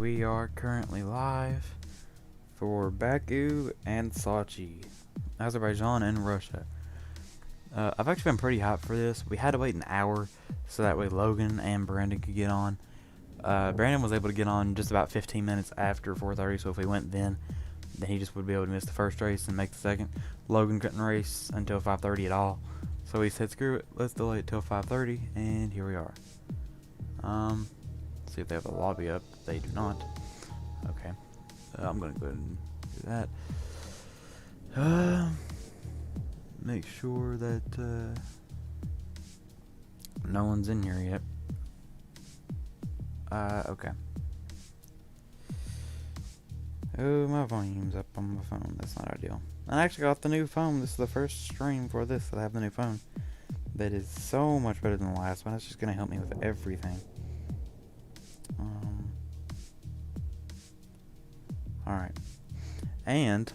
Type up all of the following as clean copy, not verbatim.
we are currently live for Baku and Sochi, Azerbaijan and Russia. I've actually been pretty hyped for this. We had to wait an hour so that way Logan and Brandon could get on. Brandon was able to get on just about 15 minutes after 4:30, so if we went then he just would be able to miss the first race and make the second. Logan couldn't race until 5:30 at all, so he said screw it, let's delay it till 5:30, and here we are. See if they have a lobby up. They do not. Okay. I'm gonna go ahead and do that. Make sure that no one's in here yet. Okay. Oh, my volume's up on my phone. That's not ideal. I actually got the new phone. This is the first stream for this that I have the new phone. That is so much better than the last one. It's just gonna help me with everything. Alright. And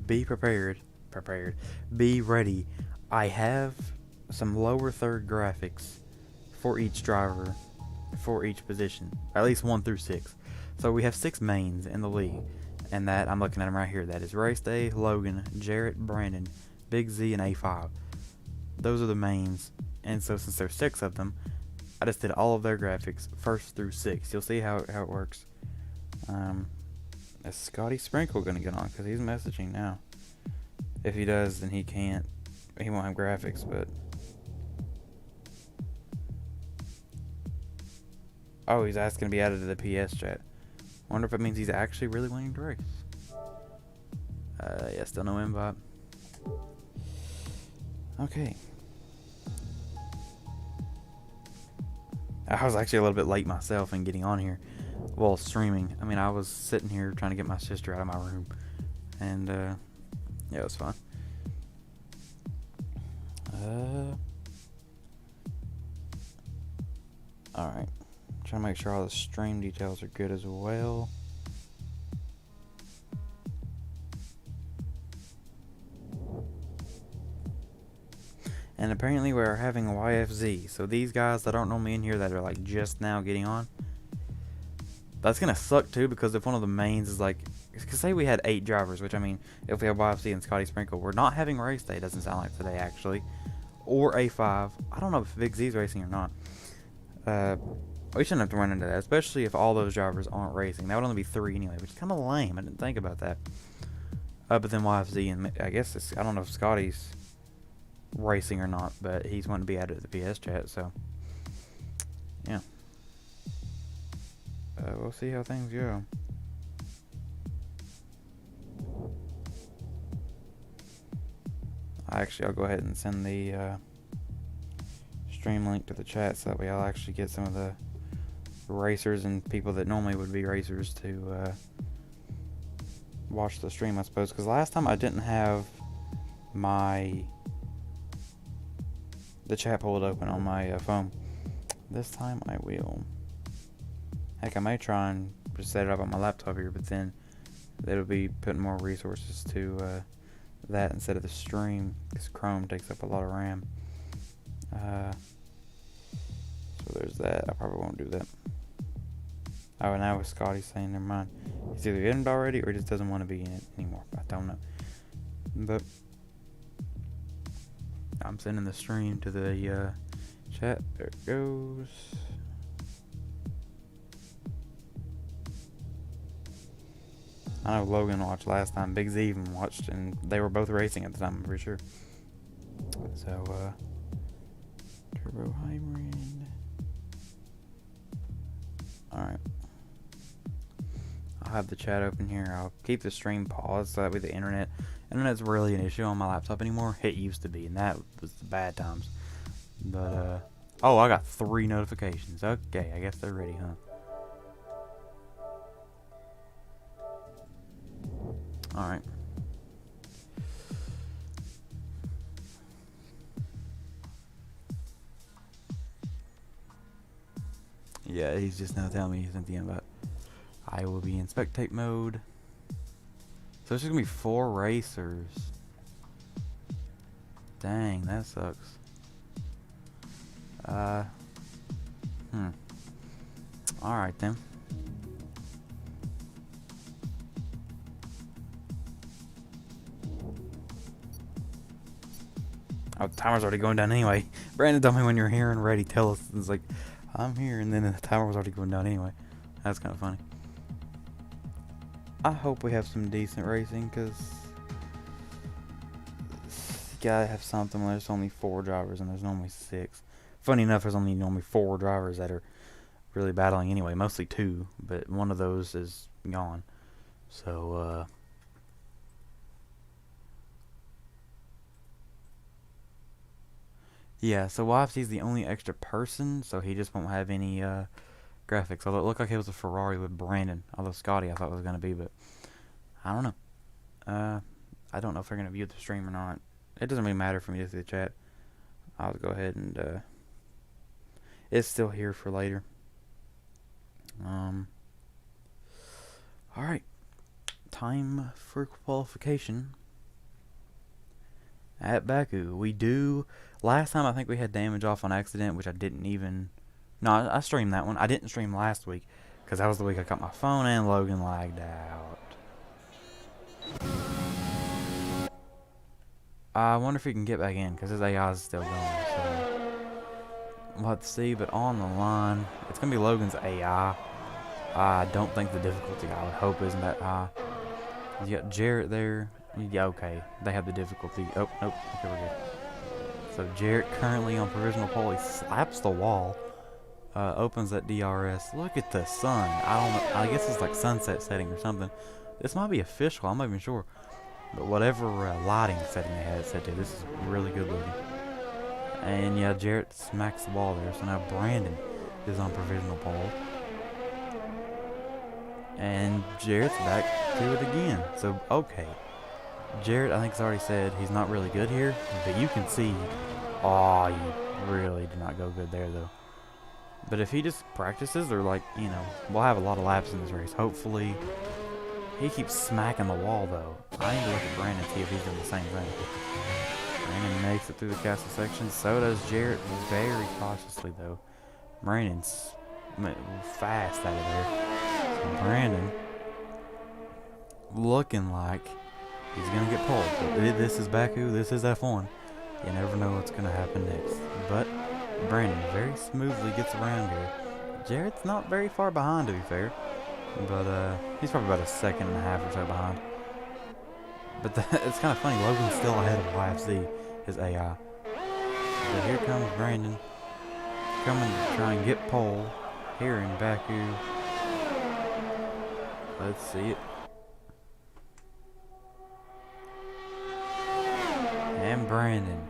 be prepared. Be ready. I have some lower third graphics for each driver for each position. At least 1 through 6. So we have 6 mains in the league. And that, I'm looking at them right here. That is Race Day, Logan, Jarrett, Brandon, Big Z, and A5. Those are the mains. And so since there's 6 of them, I just did all of their graphics 1st through 6. You'll see how it works. Is Scotty Sprinkle gonna get on? Because he's messaging now. If he does, then he can't. He won't have graphics, but. Oh, he's asking to be added to the PS chat. Wonder if it means he's actually really wanting to race. Yeah, still no invite. Okay. I was actually a little bit late myself in getting on here while streaming. I mean, I was sitting here trying to get my sister out of my room. And, yeah, it was fun. Alright. Trying to make sure all the stream details are good as well. And apparently we're having YFZ. So these guys that aren't normally in here that are like just now getting on, that's gonna suck too, because if one of the mains is like, say we had 8 drivers, which I mean, if we have YFZ and Scotty Sprinkle, we're not having race day, doesn't sound like today actually, or A5. I don't know if Big Z's racing or not. We shouldn't have to run into that, especially if all those drivers aren't racing. That would only be 3 anyway, which is kind of lame. I didn't think about that. But then YFZ and I guess I don't know if Scotty's racing or not, but he's wanting to be added to the PS chat, so yeah. We'll see how things go. I'll go ahead and send the stream link to the chat so that way I'll actually get some of the racers and people that normally would be racers to watch the stream, I suppose, because last time I didn't have the chat pulled open on my phone. This time I will. Heck, I may try and just set it up on my laptop here, but then it'll be putting more resources to that instead of the stream, because Chrome takes up a lot of RAM. So there's that. I probably won't do that. Oh, and now with Scotty saying never mind. He's either in it already or he just doesn't want to be in it anymore. I don't know. But I'm sending the stream to the chat. There it goes. I know Logan watched last time. Big Z even watched, and they were both racing at the time, I'm pretty sure. So, Turbo Hybrid. Alright. I'll have the chat open here. I'll keep the stream paused so that way the internet's really an issue on my laptop anymore. It used to be, and that was the bad times. But, oh, I got 3 notifications. Okay, I guess they're ready, huh? Alright. Yeah, he's just now telling me he sent the invite. I will be in spectate mode. So it's just gonna be 4 racers. Dang, that sucks. Alright then. Oh, the timer's already going down anyway. Brandon told me when you're here and ready, tell us. It's like, I'm here, and then the timer was already going down anyway. That's kind of funny. I hope we have some decent racing, because you gotta have something when there's only 4 drivers and there's normally 6. Funny enough, there's only normally 4 drivers that are really battling anyway. Mostly 2, but one of those is gone. So, yeah, so YFC's the only extra person, so he just won't have any graphics. Although it looked like it was a Ferrari with Brandon. Although Scotty I thought it was going to be, but I don't know. I don't know if they're going to view the stream or not. It doesn't really matter for me to see the chat. I'll go ahead and it's still here for later. Alright. Time for qualification at Baku. We do. Last time I think we had damage off on accident, which I didn't even. No, I streamed that one. I didn't stream last week because that was the week I got my phone and Logan lagged out. I wonder if he can get back in because his AI is still going. So we'll have to see. But on the line, it's gonna be Logan's AI. I don't think the difficulty, I would hope, isn't that high. You got Jarrett there. Yeah, okay. They have the difficulty. Oh, nope. Okay, we're good. So Jarrett currently on provisional pole. He slaps the wall. Opens that DRS. Look at the sun. I don't know. I guess it's like sunset setting or something. This might be official. I'm not even sure. But whatever lighting setting they had it set to, this is really good looking. And yeah, Jarrett smacks the wall there. So now Brandon is on provisional pole. And Jarrett's back to it again. So, okay. Jarrett, I think, has already said he's not really good here. But you can see, oh, you really did not go good there, though. But if he just practices, or like, you know, we'll have a lot of laps in this race. Hopefully, he keeps smacking the wall, though. I need to look at Brandon, see if he's doing the same thing. Brandon makes it through the castle section. So does Jarrett, very cautiously, though. Brandon's fast out of there. Brandon looking like he's gonna get pulled. But this is Baku, this is F1. You never know what's gonna happen next. But Brandon very smoothly gets around here. Jarrett's not very far behind, to be fair. But he's probably about a second and a half or so behind. But it's kind of funny, Logan's still ahead of YFC, his AI. But here comes Brandon, coming to try and get pole here in Baku. Let's see it. And Brandon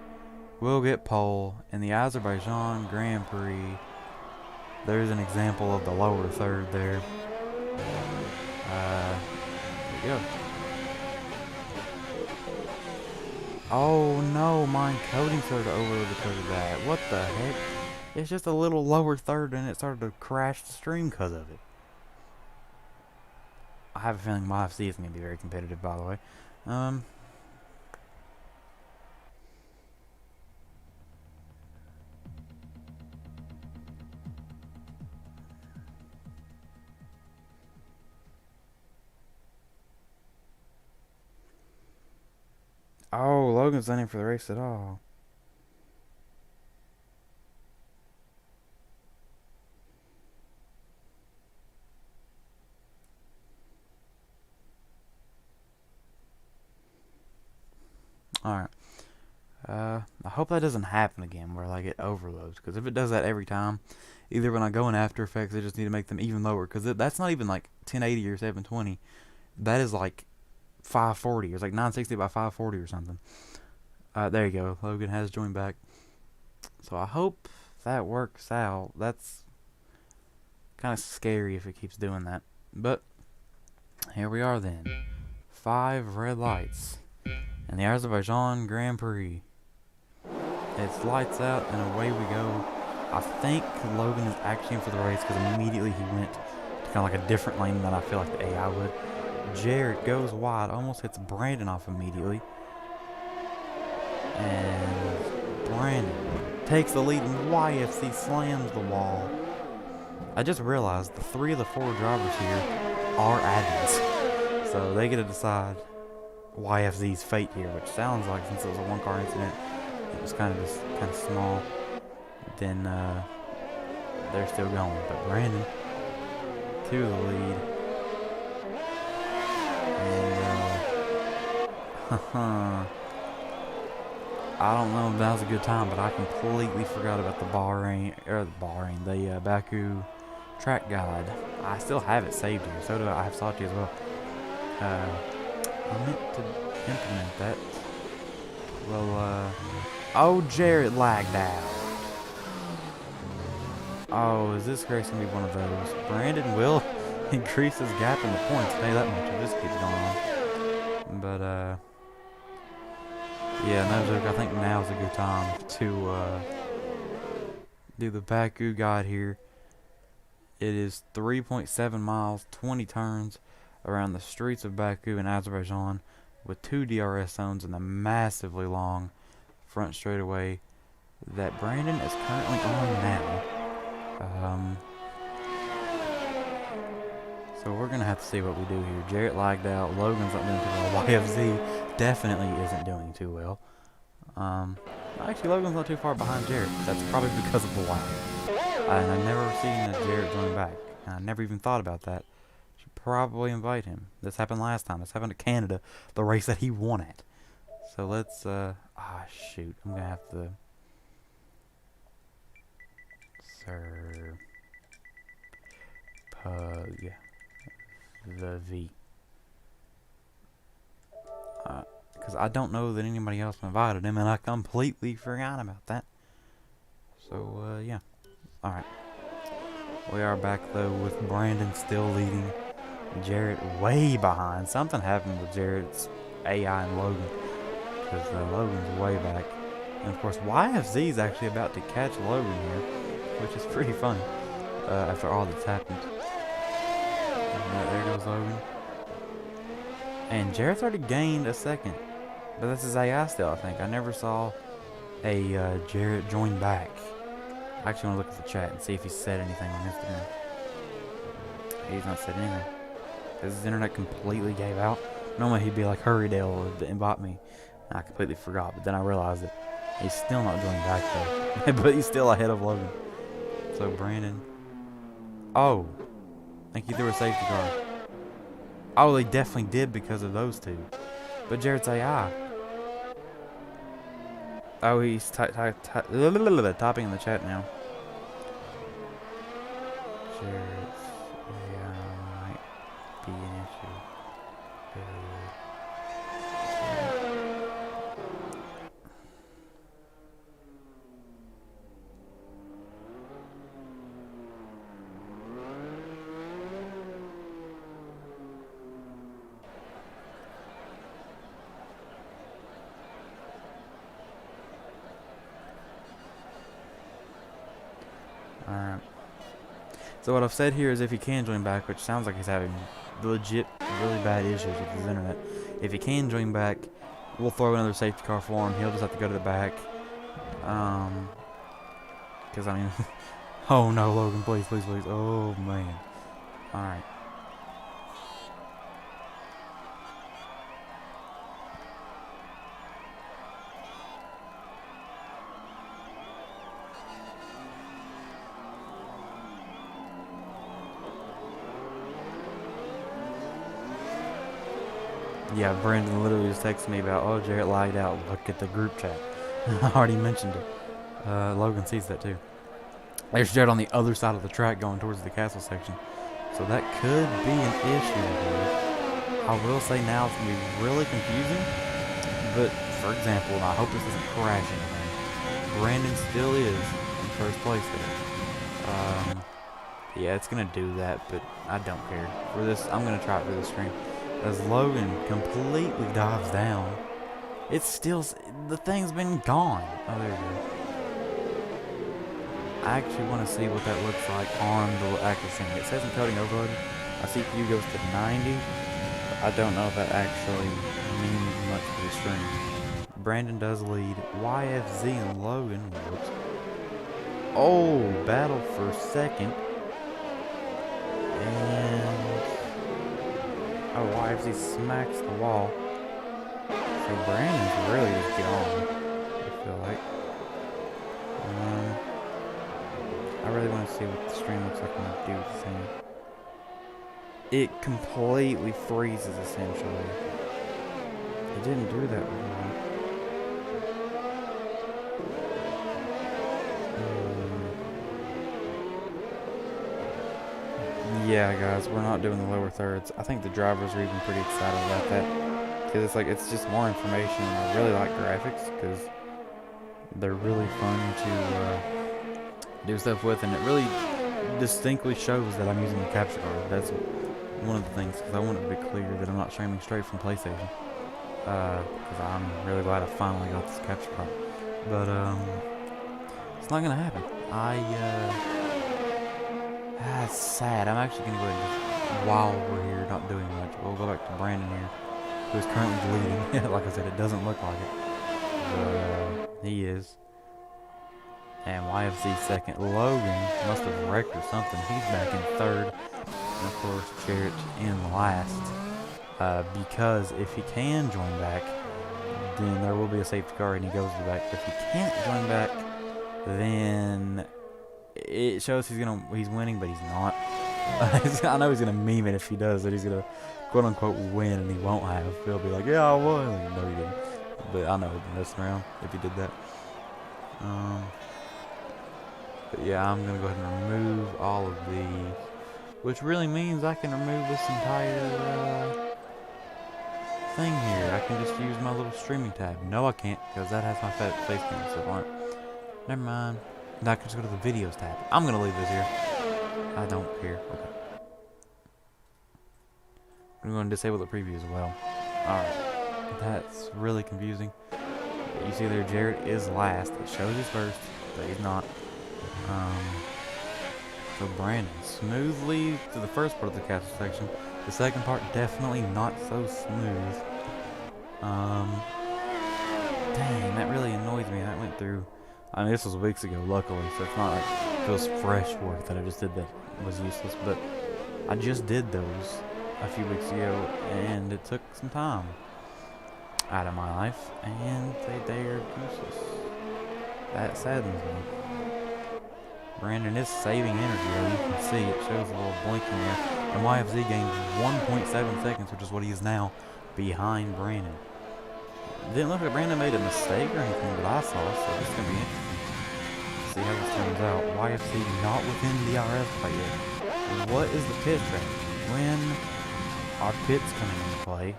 will get pole in the Azerbaijan Grand Prix. There's an example of the lower third there. There we go. Oh no, mine coding started to overload because of that. What the heck? It's just a little lower third and it started to crash the stream because of it. I have a feeling my FC is going to be very competitive, by the way. Oh, Logan's not in for the race at all. Alright. I hope that doesn't happen again where like it overloads. Because if it does that every time, either when I go in After Effects, they just need to make them even lower. Because that's not even like 1080 or 720. That is like 540. It's like 960 by 540 or something. There you go. Logan has joined back. So I hope that works out. That's kind of scary if it keeps doing that. But here we are then. 5 red lights. And the Azerbaijan Grand Prix. It's lights out and away we go. I think Logan is actually in for the race because immediately he went to kind of like a different lane than I feel like the AI would. Jarrett goes wide, almost hits Brandon off immediately. And Brandon takes the lead and YFC slams the wall. I just realized the 3 of the 4 drivers here are admins. So they get to decide YFZ's fate here, which sounds like, since it was a 1-car incident, it was kind of small, then they're still going. But Brandon to the lead, and I don't know if that was a good time, but I completely forgot about the the Baku track guide. I still have it saved here. So do I have Sochi as well. I meant to implement that. Well, oh, Jarrett lagged out. Oh, is this race gonna be one of those? Brandon will increase his gap in the points. Tell you that much if this keeps going on. But yeah, no joke. I think now's a good time to do the Baku guide here. It is 3.7 miles, 20 turns around the streets of Baku in Azerbaijan, with 2 DRS zones and a massively long front straightaway that Brandon is currently on now. So we're gonna have to see what we do here. Jarrett lagged out. Logan's not doing too well. YFZ definitely isn't doing too well. Actually, Logan's not too far behind Jarrett. That's probably because of the lag. And I've never seen Jarrett join back. And I never even thought about that. Should probably invite him. This happened last time. This happened to Canada, the race that he won at. So let's, shoot. I'm gonna have to... Sir... Pug... The V. Because I don't know that anybody else invited him, and I completely forgot about that. So, yeah. Alright. We are back, though, with Brandon still leading. Jarrett way behind. Something happened with Jarrett's AI and Logan. Because Logan's way back. And, of course, YFZ is actually about to catch Logan here. Which is pretty funny. After all that's happened. And, there goes Logan. And Jarrett's already gained a second. But that's his AI still, I think. I never saw a Jarrett join back. I actually want to look at the chat and see if he said anything on Instagram. He's not said anything. Because his internet completely gave out. Normally he'd be like, hurry Dale, invite me. And I completely forgot, but then I realized that he's still not joining back though. But he's still ahead of Logan. So Brandon. Oh. I think he threw a safety car. Oh, they definitely did because of those two. But Jarrett's AI. Oh, he's typing in the chat now. Jarrett's AI might be an issue. Alright. So what I've said here is if he can join back, which sounds like he's having legit really bad issues with his internet. If he can join back, we'll throw another safety car for him. He'll just have to go to the back. Because, I mean... oh no, Logan, please, please, please. Oh, man. Alright. Yeah, Brandon literally just texted me about, oh, Jarrett lagged out. Look at the group chat. I already mentioned it. Logan sees that too. There's Jarrett on the other side of the track going towards the castle section. So that could be an issue here. I will say now it's going to be really confusing. But, for example, and I hope this doesn't crash anything, Brandon still is in first place there. Yeah, it's going to do that, but I don't care. For this, I'm going to try it for this stream. As Logan completely dives down, it's still, the thing's been gone. Oh, there you go. I actually want to see what that looks like on the active scene. It says encoding overloaded. My CPU goes to 90. But I don't know if that actually means much for the stream. Brandon does lead. YFZ and Logan. Whoops. Oh, battle for second. And... oh, YFZ smacks the wall. So Brandon's really just gone, I feel like. I really want to see what the stream looks like when I do the thing. It completely freezes, essentially. It didn't do that before. Yeah, guys, we're not doing the lower thirds. I think the drivers are even pretty excited about that. Because it's like, it's just more information. And I really like graphics because they're really fun to do stuff with. And it really distinctly shows that I'm using the capture card. That's one of the things, because I want it to be clear that I'm not streaming straight from PlayStation. Because I'm really glad I finally got this capture card. But, it's not gonna happen. That's sad. I'm actually gonna go ahead and just, while we're here, not doing much, we'll go back to Brandon here, who's currently bleeding. Like I said, it doesn't look like it. But, he is. And YFZ second. Logan must have wrecked or something. He's back in third. And of course, Jarrett in last. Because if he can join back, then there will be a safety car and he goes to the back. If he can't join back, then it shows he's winning, but he's not. I know he's gonna meme it if he does, that he's gonna quote unquote win, and he won't have. He'll be like, yeah, I won. Like, no, he didn't. But I know he'd be messing around if he did that. But yeah, I'm gonna go ahead and remove all of these, which really means I can remove this entire thing here. I can just use my little streaming tab. No, I can't, because that has my face cam stuff on it. Never mind. Now I can just go to the videos tab. I'm gonna leave this here. I don't care. Okay. I'm gonna disable the preview as well. Alright. That's really confusing. You see there, Jarrett is last. It shows he's first, but he's not. So Brandon smoothly to the first part of the castle section. The second part definitely not so smooth. Dang, that really annoys me. That went through. I mean, this was weeks ago, luckily, so it's not like it feels fresh work that I just did that was useless. But I just did those a few weeks ago, and it took some time out of my life, and they are useless. That saddens me. Brandon is saving energy, though. You can see it shows a little blinking there. And YFZ gained 1.7 seconds, which is what he is now behind Brandon. Didn't look like Brandon made a mistake or anything that I saw, so it's going to be interesting to see how this turns out. YFZ not within the DRS play yet. What is the pit strategy? When are pits coming into play?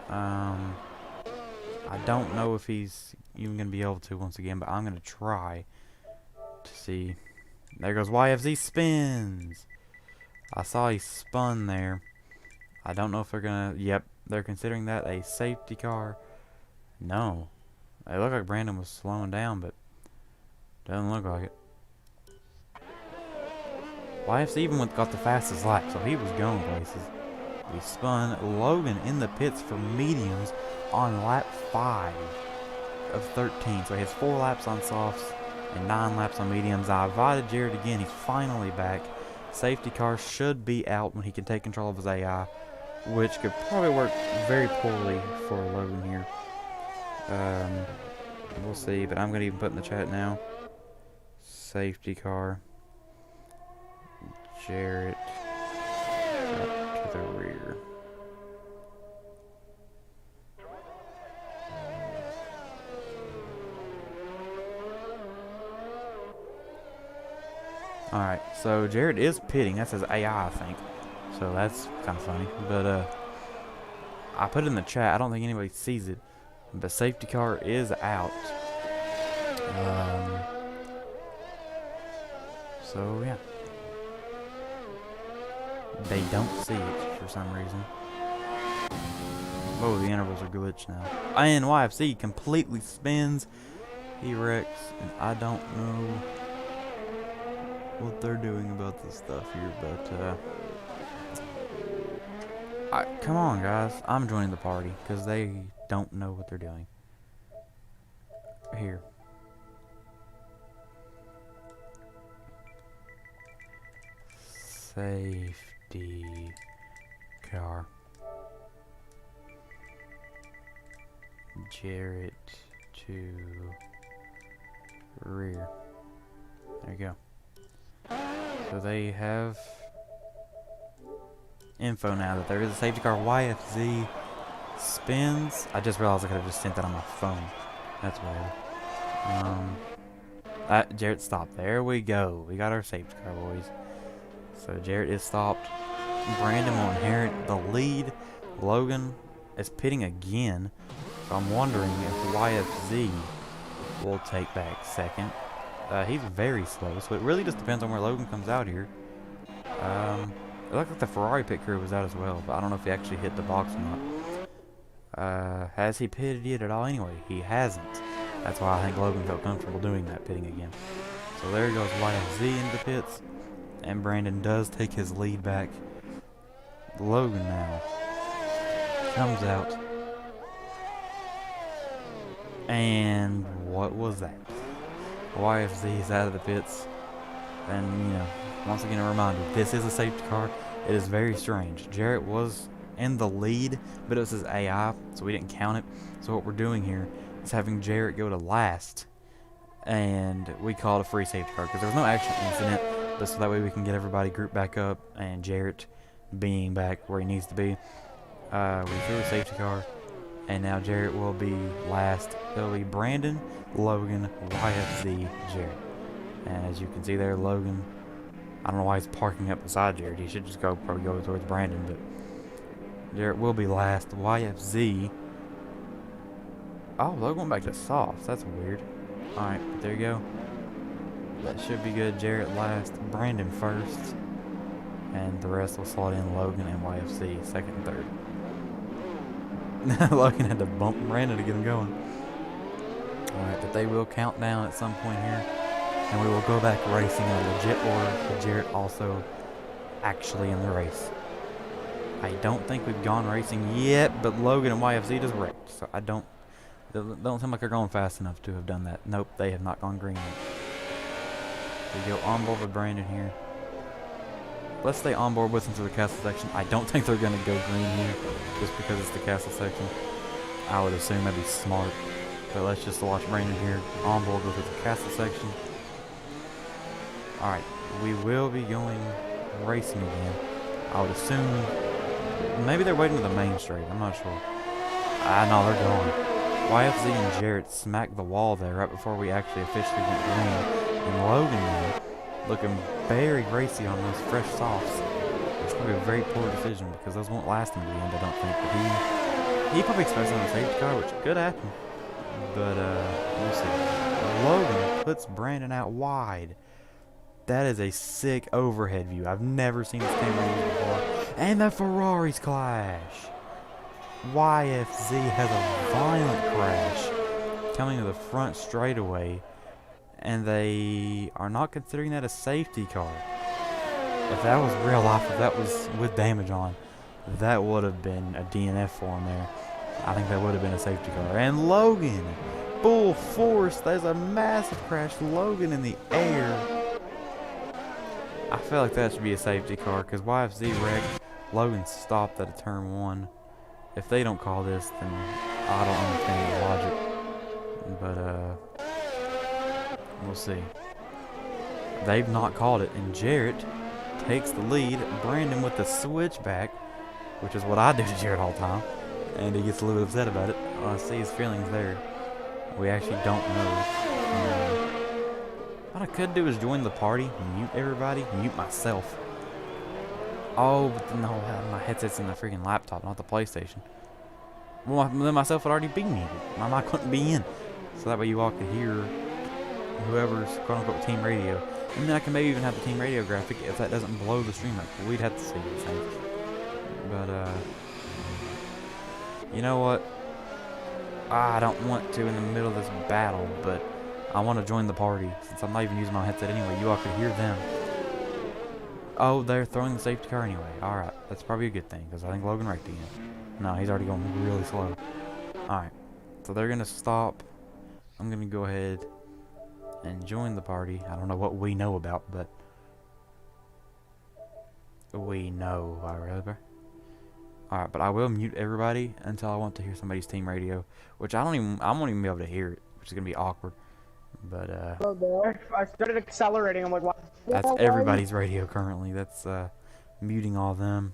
I don't know if he's even going to be able to once again, but I'm going to try to see. There goes YFZ spins. I saw he spun there. I don't know if they're going to... Yep, they're considering that a safety car. No. It looked like Brandon was slowing down, but doesn't look like it. YFC even got the fastest lap, so he was going places. He spun. Logan in the pits for mediums on lap 5 of 13. So he has 4 laps on softs and 9 laps on mediums. I invited Jared again. He's finally back. Safety car should be out when he can take control of his AI, which could probably work very poorly for Logan here. We'll see, but I'm going to even put in the chat now. Safety car. Jarrett up to the rear. Alright, so Jarrett is pitting. That says AI, I think. So that's kind of funny. But, I put it in the chat. I don't think anybody sees it. But safety car is out. So, yeah. They don't see it for some reason. Oh, the intervals are glitched now. And YFC completely spins. He wrecks. And I don't know what they're doing about this stuff here, but come on, guys. I'm joining the party because they don't know what they're doing. Here. Safety car. Jarrett to rear. There you go. So they have info now that there is a safety car. YFZ spins. I just realized I could have just sent that on my phone. That's weird. Jarrett stopped. There we go. We got our safety car, boys. So Jarrett is stopped. Brandon will inherit the lead. Logan is pitting again. So I'm wondering if YFZ will take back second. He's very slow, so it really just depends on where Logan comes out here. It looked like the Ferrari pit crew was out as well, but I don't know if he actually hit the box or not. Has he pitted yet at all anyway? He hasn't. That's why I think Logan felt comfortable doing that, pitting again. So there goes YFZ into the pits, and Brandon does take his lead back. Logan now comes out. And what was that? YFZ is out of the pits. And, you know, once again a reminder, this is a safety car. It is very strange. Jarrett was in the lead, but it was his AI, so we didn't count it. So what we're doing here is having Jarrett go to last, and we call it a free safety car because there was no actual incident, but so that way we can get everybody grouped back up and Jarrett being back where he needs to be. We threw a safety car, and now Jarrett will be last. It'll be Brandon, Logan, YFZ, Jarrett. And as you can see there, Logan, I don't know why he's parking up beside Jarrett. He should just probably go towards Brandon, but Jarrett will be last. YFZ. Oh, Logan went back to softs. That's weird. Alright, there you go. That should be good. Jarrett last. Brandon first. And the rest will slot in Logan and YFC second and third. Logan had to bump Brandon to get him going. Alright, but they will count down at some point here. And we will go back racing in a legit order with Jarrett also actually in the race. I don't think we've gone racing yet, but Logan and YFZ just wrecked. So they don't seem like they're going fast enough to have done that. Nope, they have not gone green yet. We go on board with Brandon here. Let's stay on board with them through the castle section. I don't think they're going to go green here just because it's the castle section. I would assume that'd be smart. But let's just watch Brandon here on board with the castle section. Alright, we will be going racing again. I would assume maybe they're waiting to the main straight. I'm not sure. No, they're going. YFZ and Jarrett smacked the wall there right before we actually officially went green. And Logan now looking very racy on those fresh softs. It's probably a very poor decision because those won't last him to the end, I don't think. But he probably expects on a safety car, which could happen. But we'll see. Logan puts Brandon out wide. That is a sick overhead view. I've never seen this camera used before. And the Ferraris clash. YFZ has a violent crash coming to the front straightaway, and they are not considering that a safety car. If that was real life, if that was with damage on, that would have been a DNF for him there. I think that would have been a safety car. And Logan, full force, there's a massive crash. Logan in the air. I feel like that should be a safety car because YFZ wrecked. Logan stopped at a turn 1. If they don't call this, then I don't understand the logic. But we'll see. They've not called it, and Jarrett takes the lead. Brandon with the switchback, which is what I do to Jarrett all the time, and he gets a little bit upset about it. I see his feelings there. We actually don't know. What I could do is join the party, mute everybody, mute myself. Oh, but no, my headset's in the freaking laptop, not the PlayStation. Well, then myself would already be muted. My mic couldn't be in. So that way you all could hear whoever's quote-unquote team radio. And then I can maybe even have the team radio graphic if that doesn't blow the stream up. We'd have to see, I think. But, you know what? I don't want to in the middle of this battle, but I want to join the party. Since I'm not even using my headset anyway, you all could hear them. Oh, they're throwing the safety car anyway. Alright, that's probably a good thing, because I think Logan wrecked again. No, he's already going really slow. Alright, so they're going to stop. I'm going to go ahead and join the party. I don't know what we know about, but we know. Alright, but I will mute everybody until I want to hear somebody's team radio, which I won't even be able to hear it, which is going to be awkward. But Hello there. I started accelerating. I'm like, what? that's everybody's radio currently. That's muting all of them.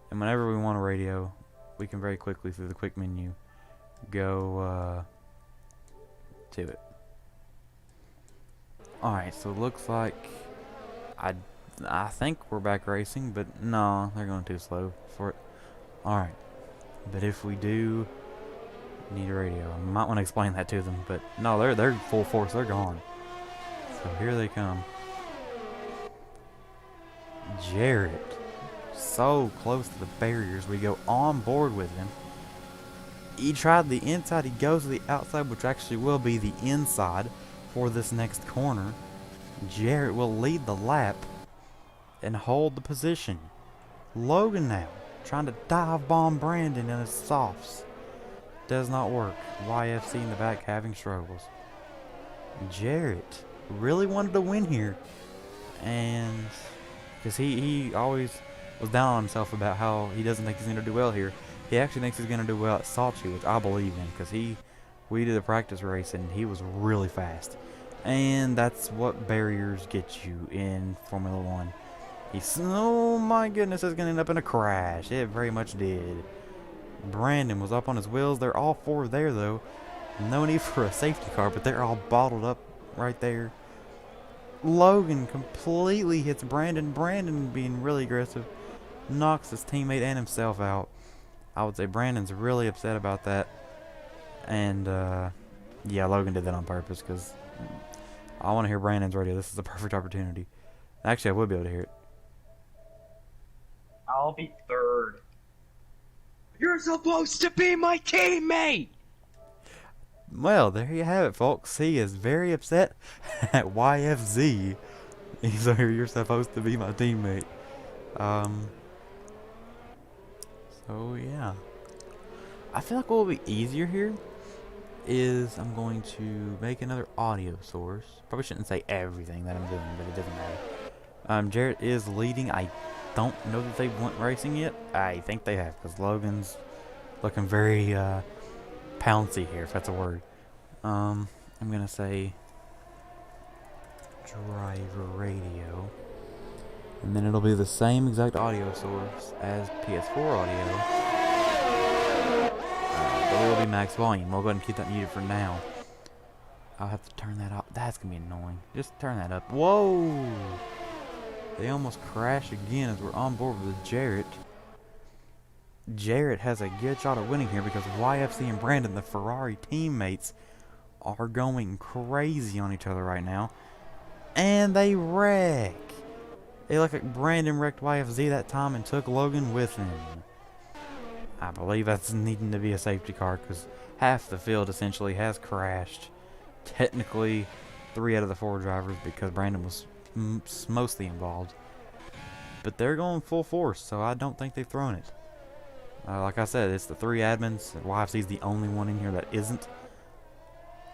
And whenever we want a radio, we can very quickly through the quick menu go to it. Alright, so it looks like I think we're back racing, but no, they're going too slow for it. Alright, but if we do need a radio, I might want to explain that to them, but no, they're full force, they're gone. So here they come. Jarrett, so close to the barriers, we go on board with him. He tried the inside, he goes to the outside, which actually will be the inside for this next corner. Jarrett will lead the lap and hold the position. Logan now trying to dive bomb Brandon in his softs. Does not work. YFC in the back having struggles. Jarrett really wanted to win here, and because he always was down on himself about how he doesn't think he's going to do well here. He actually thinks he's going to do well at Sochi, which I believe in, because we did a practice race and he was really fast. And that's what barriers get you in Formula 1. Oh my goodness, it's going to end up in a crash. It very much did. Brandon was up on his wheels. They're all four there, though. No need for a safety car, but they're all bottled up right there. Logan completely hits Brandon. Brandon, being really aggressive, knocks his teammate and himself out. I would say Brandon's really upset about that. And, yeah, Logan did that on purpose because I want to hear Brandon's radio. This is a perfect opportunity. Actually, I would be able to hear it. I'll be third. You're supposed to be my teammate! Well, there you have it, folks. He is very upset at YFZ. He's like, you're supposed to be my teammate. So, yeah. I feel like what will be easier here is I'm going to make another audio source. Probably shouldn't say everything that I'm doing, but it doesn't matter. Jarrett is leading. I don't know that they went racing yet. I think they have, because Logan's looking very pouncy here, if that's a word. I'm gonna say driver radio, and then it'll be the same exact audio source as PS4 audio, but it'll be max volume. We'll go ahead and keep that muted for now. I'll have to turn that off. That's gonna be annoying. Just turn that up. Whoa! They almost crash again as we're on board with Jarrett. Jarrett has a good shot at winning here because YFC and Brandon, the Ferrari teammates, are going crazy on each other right now. And they wreck. It looked like Brandon wrecked YFZ that time and took Logan with him. I believe that's needing to be a safety car because half the field essentially has crashed. Technically, 3 out of the 4 drivers because Brandon was mostly involved. But they're going full force, so I don't think they've thrown it. Like I said, it's the 3 admins. YFC's the only one in here that isn't,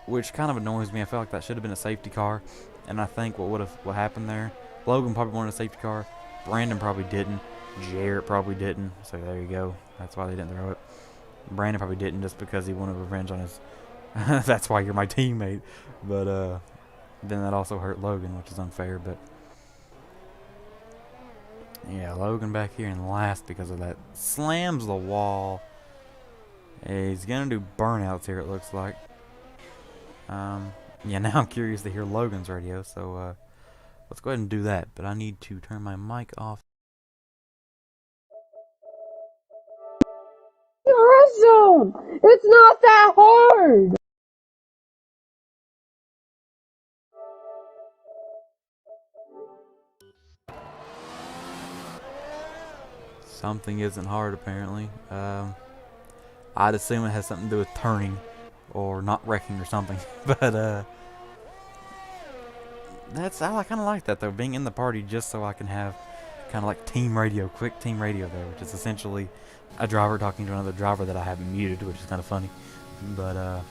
which kind of annoys me. I feel like that should have been a safety car, and I think what happened there, Logan probably wanted a safety car, Brandon probably didn't, Jarrett probably didn't, so there you go. That's why they didn't throw it. Brandon probably didn't just because he wanted revenge on his that's why you're my teammate. But then that also hurt Logan, which is unfair. But yeah, Logan back here in last because of that. Slams the wall. He's gonna do burnouts here, it looks like. Yeah, now I'm curious to hear Logan's radio, so let's go ahead and do that. But I need to turn my mic off. Red zone! It's not that hard! Something isn't hard, apparently. I'd assume it has something to do with turning or not wrecking or something. But I kind of like that, though, being in the party just so I can have kind of like team radio, quick team radio there, which is essentially a driver talking to another driver that I haven't muted, which is kind of funny. But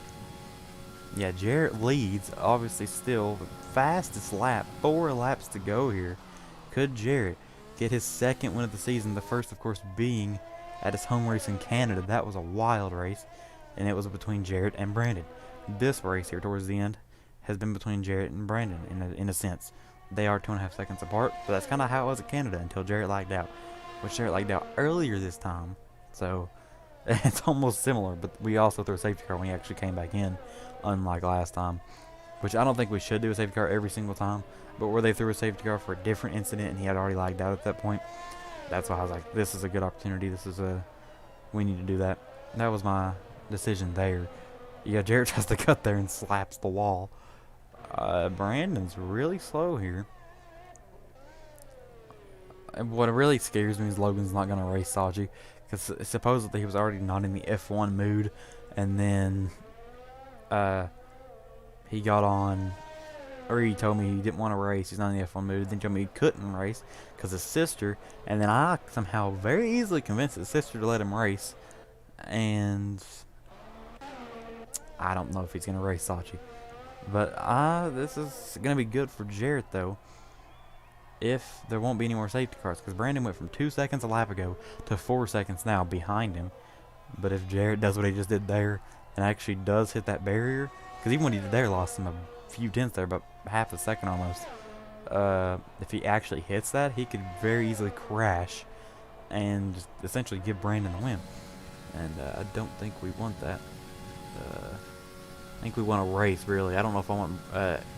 yeah, Jarrett leads, obviously still fastest lap, 4 laps to go here. Could Jarrett get his second win of the season? The first, of course, being at his home race in Canada. That was a wild race, and it was between Jarrett and Brandon. This race here towards the end has been between Jarrett and Brandon in a sense. They are 2.5 seconds apart, but that's kind of how it was at Canada until Jarrett lagged out, which Jarrett lagged out earlier this time. So it's almost similar, but we also threw a safety car when he actually came back in, unlike last time, which I don't think we should do a safety car every single time, but where they threw a safety car for a different incident and he had already lagged out at that point, that's why I was like, this is a good opportunity. We need to do that. That was my decision there. Yeah, Jarrett tries to cut there and slaps the wall. Brandon's really slow here. And what really scares me is Logan's not going to race Sochi, because supposedly he was already not in the F1 mood, and then he got on, or he told me he didn't want to race, he's not in the F1 mood, then told me he couldn't race because his sister, and then I somehow very easily convinced his sister to let him race, and I don't know if he's going to race Sochi. But this is going to be good for Jarrett, though, if there won't be any more safety cars, because Brandon went from 2 seconds a lap ago to 4 seconds now behind him. But if Jarrett does what he just did there and actually does hit that barrier, because even when he did there, lost him a few tenths there, about half a second almost. If he actually hits that, he could very easily crash and just essentially give Brandon the win. And I don't think we want that. I think we want to race, really. I don't know if I want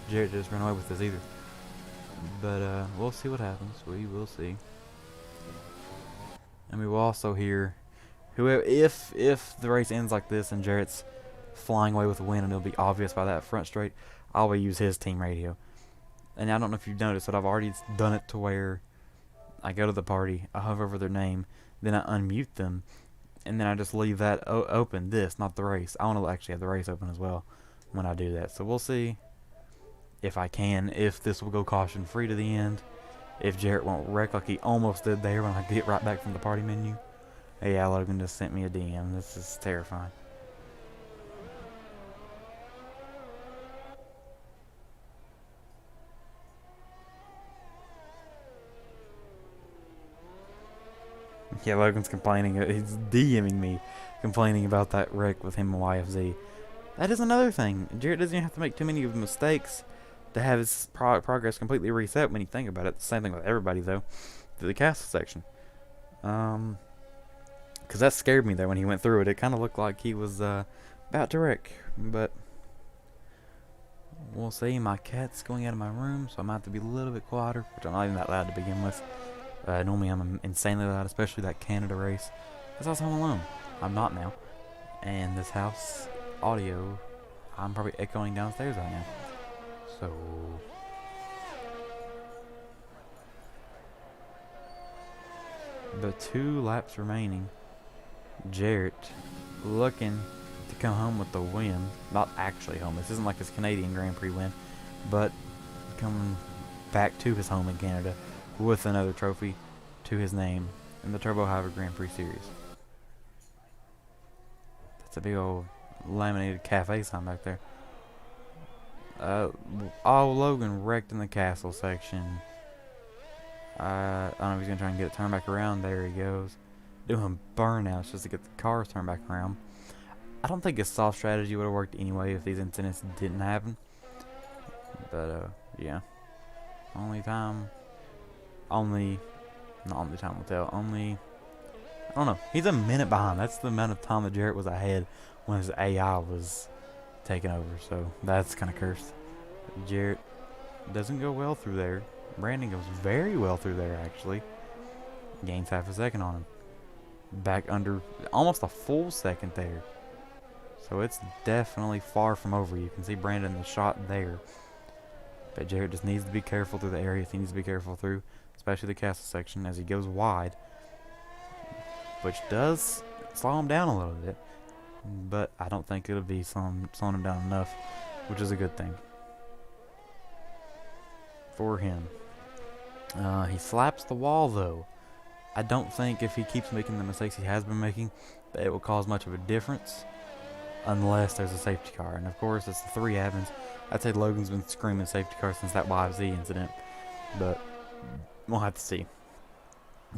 Jarrett to just run away with this either. But we'll see what happens. We will see. And we will also hear, whoever, if the race ends like this and Jarrett's flying away with a win and it'll be obvious by that front straight, I will use his team radio. And I don't know if you've noticed, but I've already done it to where I go to the party, I hover over their name, then I unmute them, and then I just leave that open, not the race. I want to actually have the race open as well when I do that. So we'll see if I can, if this will go caution free to the end, if Jarrett won't wreck like he almost did there when I get right back from the party menu. Hey, yeah, Logan just sent me a DM. This is terrifying. Yeah, Logan's complaining. He's DMing me, complaining about that wreck with him and YFZ. That is another thing. Jarrett doesn't even have to make too many mistakes to have his progress completely reset when you think about it. The same thing with everybody, though, through the castle section. Because that scared me, though, when he went through it. It kind of looked like he was about to wreck. But we'll see. My cat's going out of my room, so I might have to be a little bit quieter, which I'm not even that loud to begin with. Normally I'm insanely loud, especially that Canada race. That's also home alone. I'm not now. And this house audio, I'm probably echoing downstairs right now. So but 2 laps remaining. Jarrett looking to come home with the win. Not actually home. This isn't like his Canadian Grand Prix win, but coming back to his home in Canada with another trophy to his name in the Turbo Hybrid Grand Prix Series. That's a big old laminated cafe sign back there. Logan wrecked in the castle section. I don't know if he's going to try and get it turned back around. There he goes. Doing burnouts just to get the cars turned back around. I don't think his soft strategy would have worked anyway if these incidents didn't happen. But, yeah. Not only time will tell. I don't know. He's a minute behind. That's the amount of time that Jarrett was ahead when his AI was taking over. So that's kind of cursed. Jarrett doesn't go well through there. Brandon goes very well through there, actually. Gains half a second on him. Back under almost a full second there. So it's definitely far from over. You can see Brandon the shot there. But Jarrett just needs to be careful through the areas he needs to be careful through, especially the castle section as he goes wide, which does slow him down a little bit, but I don't think it'll be slowing him down enough, which is a good thing for him. He slaps the wall, though. I don't think if he keeps making the mistakes he has been making that it will cause much of a difference unless there's a safety car, and of course it's the 3 admins. I'd say Logan's been screaming safety car since that YFZ incident, but we'll have to see.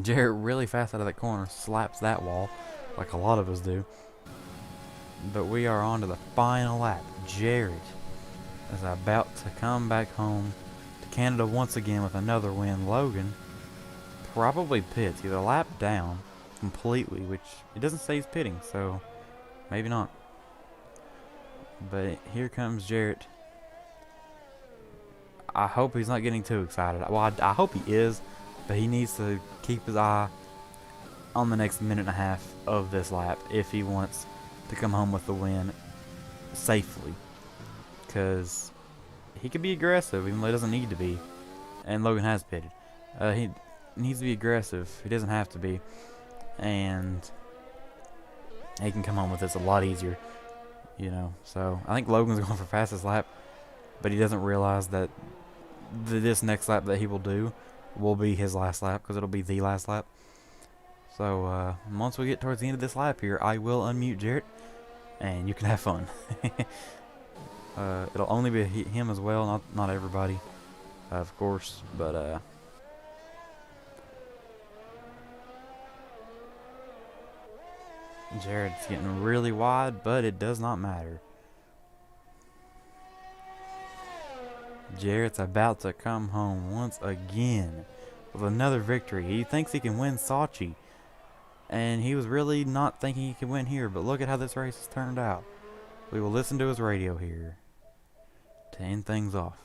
Jarrett really fast out of that corner slaps that wall like a lot of us do. But we are on to the final lap. Jarrett is about to come back home to Canada once again with another win. Logan probably pits, either lap down completely, which it doesn't say he's pitting, so maybe not. But here comes Jarrett. I hope he's not getting too excited. Well, I hope he is, but he needs to keep his eye on the next minute and a half of this lap if he wants to come home with the win safely. Because he could be aggressive, even though he doesn't need to be. And Logan has pitted. He needs to be aggressive. He doesn't have to be. And he can come home with this a lot easier. You know, so I think Logan's going for fastest lap, but he doesn't realize that this next lap that he will do will be his last lap, because it'll be the last lap. So once we get towards the end of this lap here, I will unmute Jarrett, and you can have fun. It'll only be him as well, not everybody, of course, but Jarrett's getting really wide, but it does not matter. Jarrett's about to come home once again with another victory. He thinks he can win Sochi, and he was really not thinking he could win here, but look at how this race has turned out. We will listen to his radio here to end things off.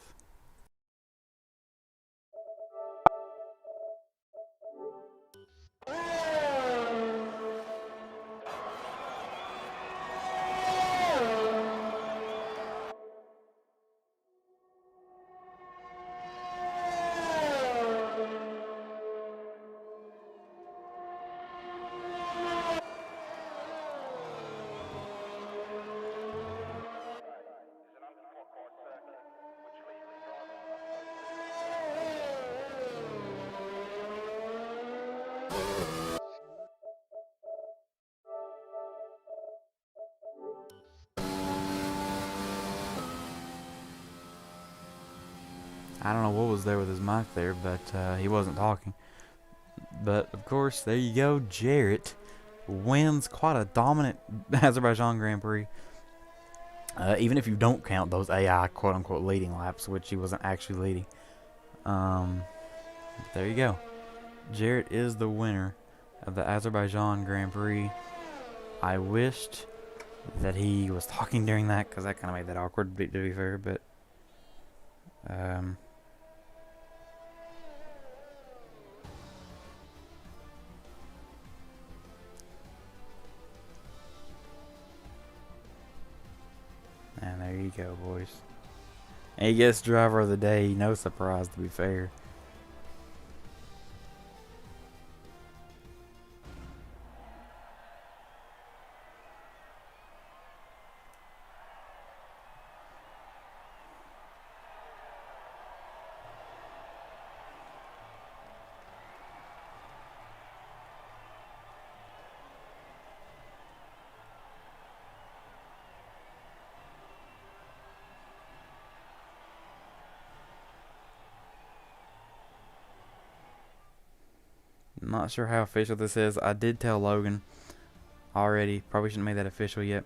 I don't know what was there with his mic there, but he wasn't talking. But, of course, there you go. Jarrett wins quite a dominant Azerbaijan Grand Prix. Even if you don't count those AI quote-unquote leading laps, which he wasn't actually leading. There you go. Jarrett is the winner of the Azerbaijan Grand Prix. I wished that he was talking during that, because that kind of made that awkward, to be fair, but and there you go, boys. And he gets driver of the day. No surprise, to be fair. I'm not sure how official this is. I did tell Logan already. Probably shouldn't have made that official yet.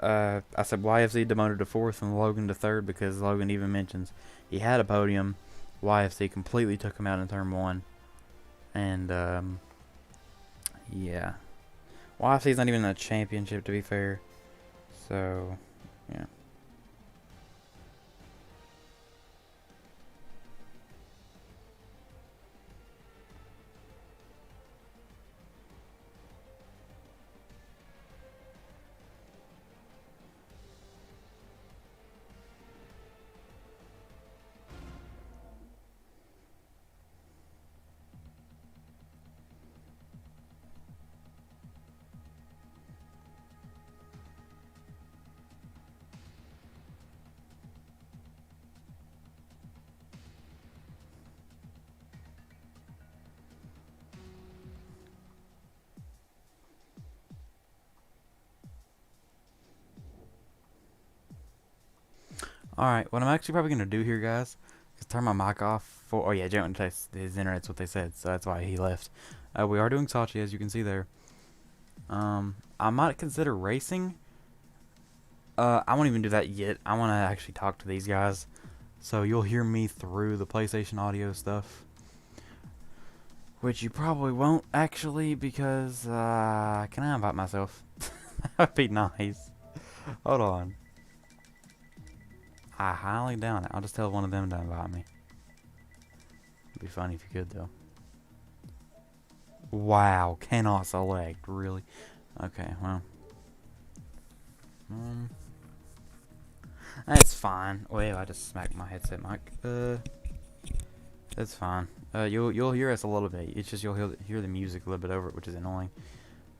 I said YFC demoted to 4th and Logan to 3rd, because Logan even mentions he had a podium. YFC completely took him out in turn 1. And, yeah. YFC's not even in a championship, to be fair. So, yeah. Alright, what I'm actually probably going to do here, guys, is turn my mic off for... Oh, yeah, Jalen texted his internet's what they said, so that's why he left. We are doing Sochi, as you can see there. I might consider racing I won't even do that yet. I want to actually talk to these guys. So you'll hear me through the PlayStation audio stuff. Which you probably won't, actually, because, can I invite myself? That would be nice. Hold on. I highly doubt it. I'll just tell one of them to invite me. It'd be funny if you could, though. Wow, cannot select, really? Okay, well. That's fine. Wait, I just smacked my headset mic. That's fine. You'll hear us a little bit. It's just you'll hear the music a little bit over it, which is annoying.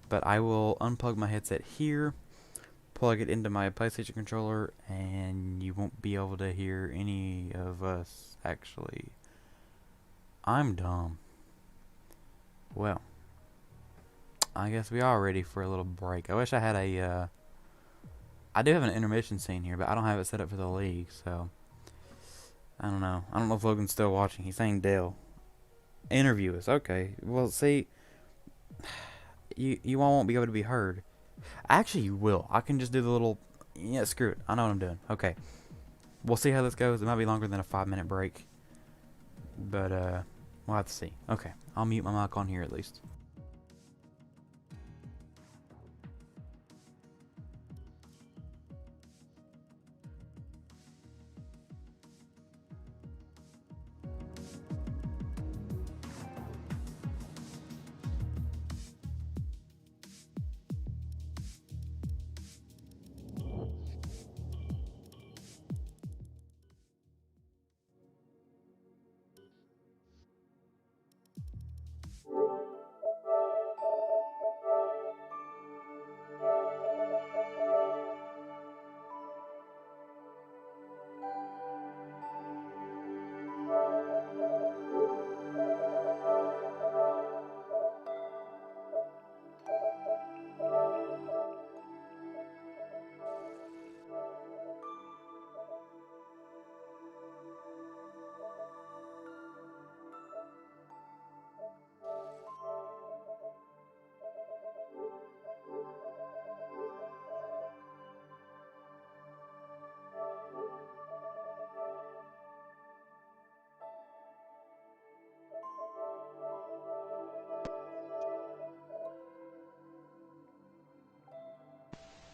But I will unplug my headset here, plug it into my PlayStation controller, and you won't be able to hear any of us, actually. I'm dumb. Well, I guess we are ready for a little break. I wish I had a, I do have an intermission scene here, but I don't have it set up for the league, so I don't know. I don't know if Logan's still watching. He's saying Dale. Interview us. Okay. Well, see, you all won't be able to be heard. Actually, you will. I can just do the little... Yeah, screw it. I know what I'm doing. Okay. We'll see how this goes. It might be longer than a 5-minute break. But, we'll have to see. Okay. I'll mute my mic on here at least.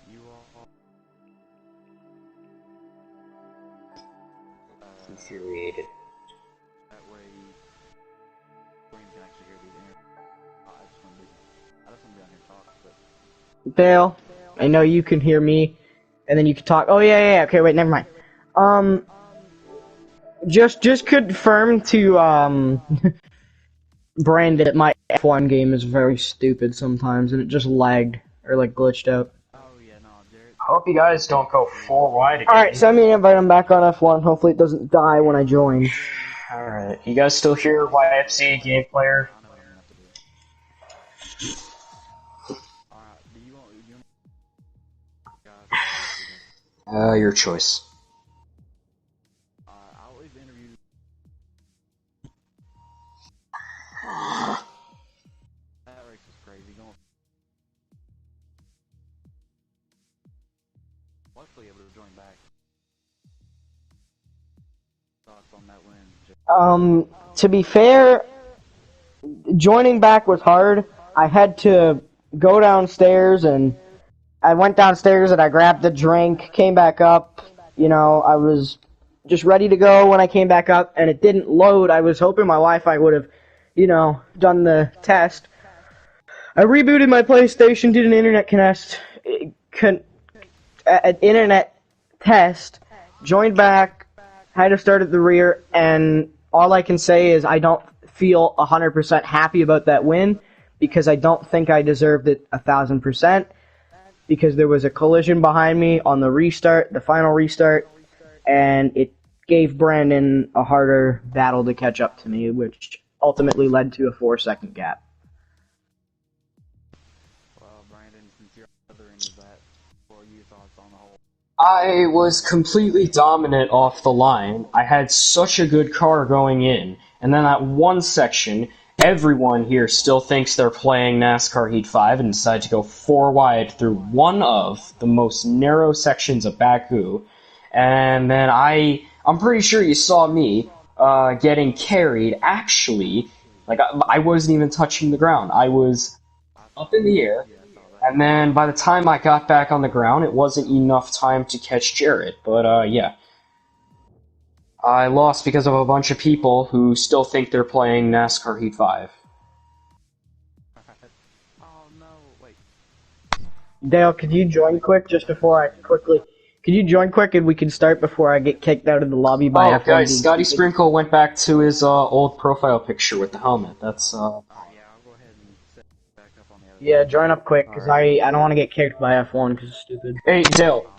You all... Infuriated. That way, Green can actually hear these interviews. I just want to be on here talk, but... Dale, I know you can hear me, and then you can talk. Oh yeah. Okay, wait, never mind. Just confirm to Brand that my F1 game is very stupid sometimes, and it just lagged or like glitched out. Oh yeah, no, Jared... I hope you guys don't go 4 wide again. All right, send me an invite. I'm back on F1. Hopefully, it doesn't die when I join. Alright, you guys still hear YFC game player? I know what I'm gonna have to do. Alright, do you want... guys... Your choice. I'll always interview... That race was crazy. Going... Luckily able to join back. Thoughts on that win? To be fair, joining back was hard. I had to go downstairs, and I went downstairs and I grabbed the drink, came back up. You know, I was just ready to go when I came back up, and it didn't load. I was hoping my Wi-Fi would have, you know, done the test. I rebooted my PlayStation, did an internet internet test, joined back, had to start at the rear, and all I can say is I don't feel 100% happy about that win, because I don't think I deserved it 1,000%, because there was a collision behind me on the restart, the final restart, and it gave Brandon a harder battle to catch up to me, which ultimately led to a 4-second gap. Well, Brandon, since you're on the other end of that, what are your thoughts on the whole I was completely dominant off the line. I had such a good car going in, and then that one section, everyone here still thinks they're playing NASCAR Heat 5 and decide to go four wide through one of the most narrow sections of Baku. And then I'm pretty sure you saw me getting carried. Actually, like I wasn't even touching the ground. I was up in the air, and then by the time I got back on the ground, it wasn't enough time to catch Jared. But yeah, I lost because of a bunch of people who still think they're playing NASCAR Heat 5. Oh no, wait. Dale, could you join quick just before I quickly? Could you join quick and we can start before I get kicked out of the lobby by Oh, F1 guys, being Scotty stupid? Sprinkle went back to his old profile picture with the helmet. That's Yeah, I'll go ahead and set back up on the other Yeah, side. join up quick because I don't want to get kicked by F1 because it's stupid. Hey, Dale.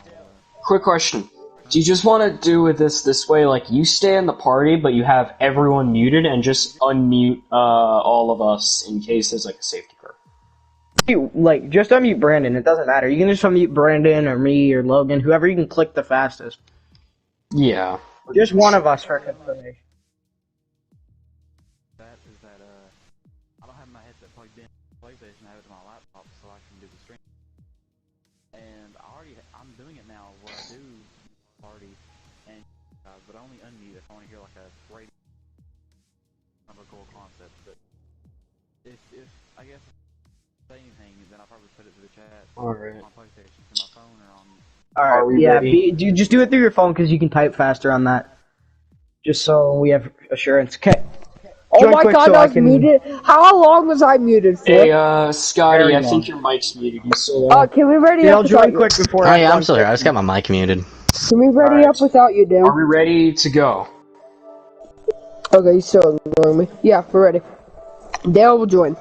Quick question. Do you just want to do it this way, like you stay in the party, but you have everyone muted and just unmute all of us in case there's like a safety car? Like, just unmute Brandon. It doesn't matter. You can just unmute Brandon or me or Logan, whoever you can click the fastest. Yeah. Just one of us for confirmation. That is that I don't have my headset plugged in PlayStation. I have it to my laptop so I can do the stream. And I'm doing it now where I do party and but I only unmute if I want to hear like a radio. Kind of a cool concept, but if I guess if I say anything, then I'll probably put it to the chat Alright. on PlayStation from my phone or on. Are Alright, we yeah, ready? just do it through your phone because you can type faster on that. Just so we have assurance. Okay. Oh Join my quick god, so I I was can. muted. How long was I muted for? Hey, Scotty, Very I think long. your mic's muted. You still there? Can we ready Dale, up without join you? quick before Oh yeah, I'm F1 still here. I kicks just got me. my mic muted. Can we ready Alright. up without you, Dan? Are we ready to go? Okay, you still ignoring me. Yeah, we're ready. Dale will join.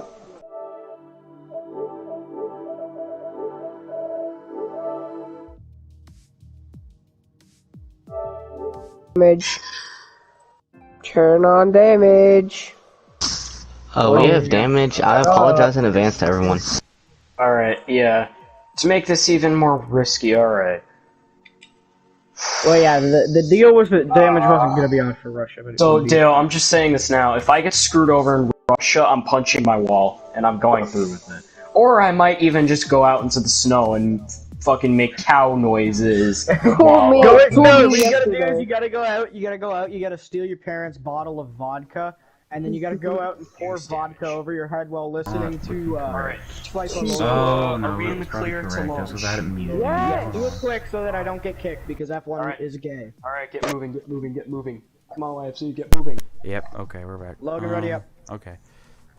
Damage. Turn on damage. Oh, we have damage. I apologize in advance to everyone. Alright, yeah. To make this even more risky, alright. Well, yeah, the deal was that damage wasn't going to be on for Russia. But it So, would be. Dale, I'm just saying this now. If I get screwed over in Russia, I'm punching my wall, and I'm going through with it. Or I might even just go out into the snow and fucking make cow noises. Fool me. No, Fool what me you gotta do is yesterday. you gotta go out, you gotta steal your parents' bottle of vodka, and then you gotta go out and pour vodka over your head while listening to, Spike on the Oh, are we in the clear to launch? Yeah, do it quick so that I don't get kicked, because F1 Alright. is gay. Alright, get moving, get moving, get moving. Come on, YFC, get moving. Yep. Okay, we're back. Logan, ready up. Okay.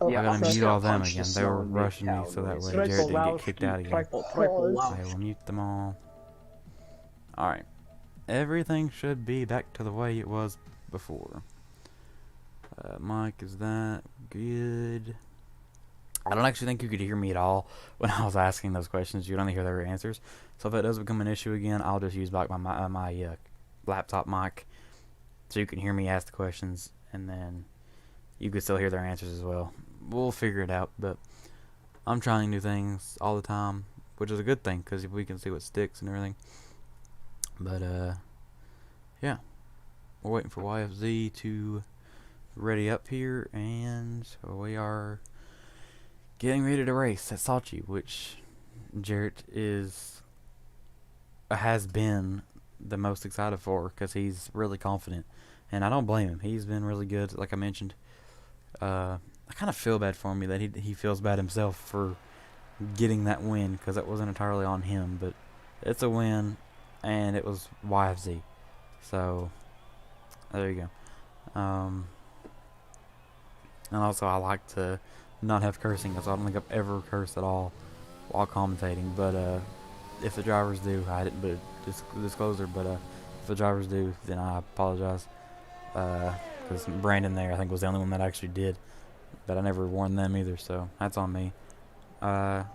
Yeah, I gotta I'm just mute gonna all them punch the again. They snow were and make rushing me cow so that way noises. Jared didn't get kicked out again. I will mute them all. Alright. Everything should be back to the way it was before. Mike, is that good? I don't actually think you could hear me at all when I was asking those questions. You'd only hear their answers. So if it does become an issue again, I'll just use like my laptop mic so you can hear me ask the questions, and then you can still hear their answers as well. We'll figure it out, but I'm trying new things all the time, which is a good thing because we can see what sticks and everything. But yeah, we're waiting for YFZ to ready up here, and we are getting ready to race at Sochi, which Jarrett has been the most excited for because he's really confident, and I don't blame him. He's been really good, like I mentioned. I kind of feel bad for him that he feels bad himself for getting that win because that wasn't entirely on him, but it's a win, and it was YFZ. So there you go. And also I like to not have cursing, so I don't think I've ever cursed at all while commentating. But if the drivers do, I didn't put a disclosure, but if the drivers do, then I apologize. Because Brandon there, I think, was the only one that actually did. But I never warned them either, so that's on me. I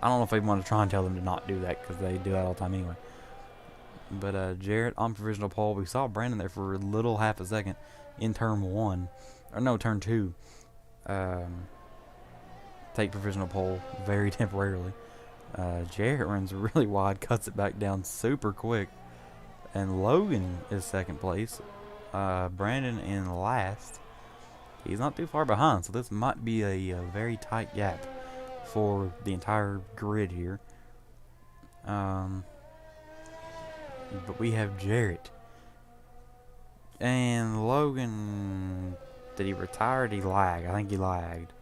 don't know if I want to try and tell them to not do that, because they do that all the time anyway. But Jarrett on provisional pole. We saw Brandon there for a little half a second in turn 1. Or no, turn 2. Take provisional pole very temporarily. Jarrett runs really wide, cuts it back down super quick. And Logan is second place. Brandon in last. He's not too far behind, so this might be a very tight gap for the entire grid here. But we have Jarrett. And Logan, did he retire or did he lag? I think he lagged.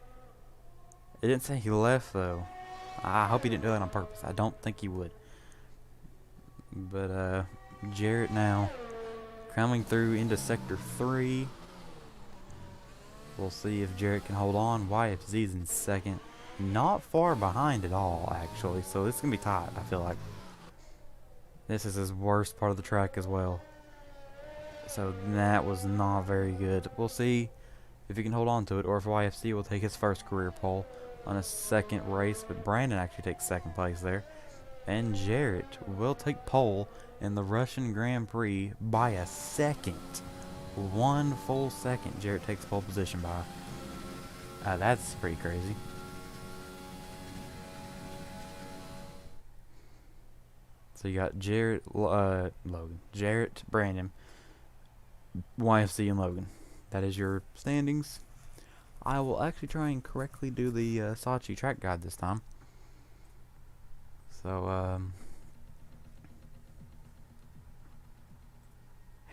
It didn't say he left though. I hope he didn't do that on purpose. I don't think he would. But Jarrett now coming through into sector 3. We'll see if Jarrett can hold on. YFZ's in second. Not far behind at all, actually. So this is going to be tight, I feel like. This is his worst part of the track as well. So that was not very good. We'll see if he can hold on to it or if YFC will take his first career pole on his second race. But Brandon actually takes second place there. And Jarrett will take pole in the Russian Grand Prix by a second. 1 full second Jarrett takes pole position by. That's pretty crazy. So you got Jarrett, Logan, Jarrett, Brandon, YFC, and Logan. That is your standings. I will actually try and correctly do the Sochi track guide this time. So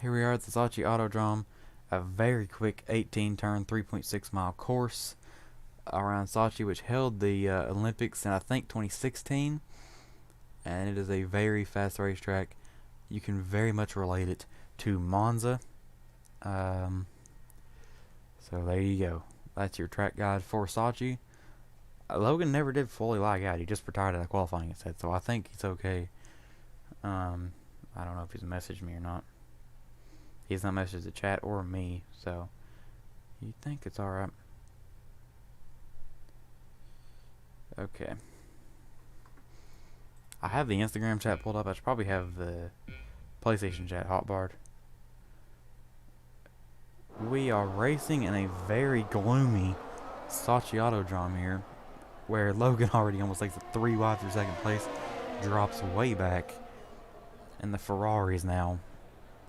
here we are at the Sochi Autodrom, a very quick 18-turn, 3.6-mile course around Sochi, which held the Olympics in, I think, 2016. And it is a very fast racetrack. You can very much relate it to Monza. So there you go. That's your track guide for Sochi. Logan never did fully lag out. He just retired out of qualifying, it said. So I think he's okay. I don't know if he's messaged me or not. He's not messaged the chat or me, so you think it's alright. Okay. I have the Instagram chat pulled up. I should probably have the PlayStation chat hotbarred. We are racing in a very gloomy Sochi Autodrom here, where Logan already almost takes a 3 wide through second place, drops way back, and the Ferraris now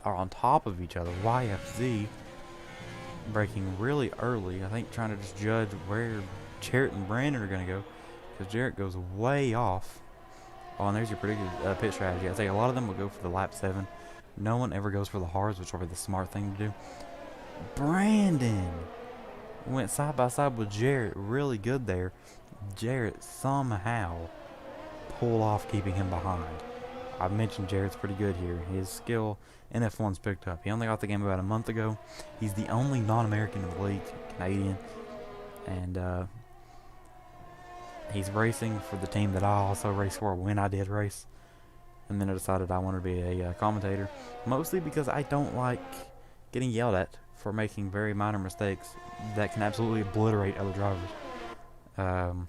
are on top of each other. YFZ braking really early, I think trying to just judge where Jarrett and Brandon are going to go, because Jarrett goes way off. Oh, and there's your predicted pit strategy. I think a lot of them will go for the lap 7. No one ever goes for the hards, which will be the smart thing to do. Brandon went side by side with Jarrett, really good there. Jarrett somehow pulled off, keeping him behind. I mentioned Jarrett's pretty good here. His skill in F1's picked up. He only got the game about a month ago. He's the only non-American in the league, Canadian, and he's racing for the team that I also raced for when I did race. And then I decided I wanted to be a commentator, mostly because I don't like getting yelled at for making very minor mistakes that can absolutely obliterate other drivers. Kind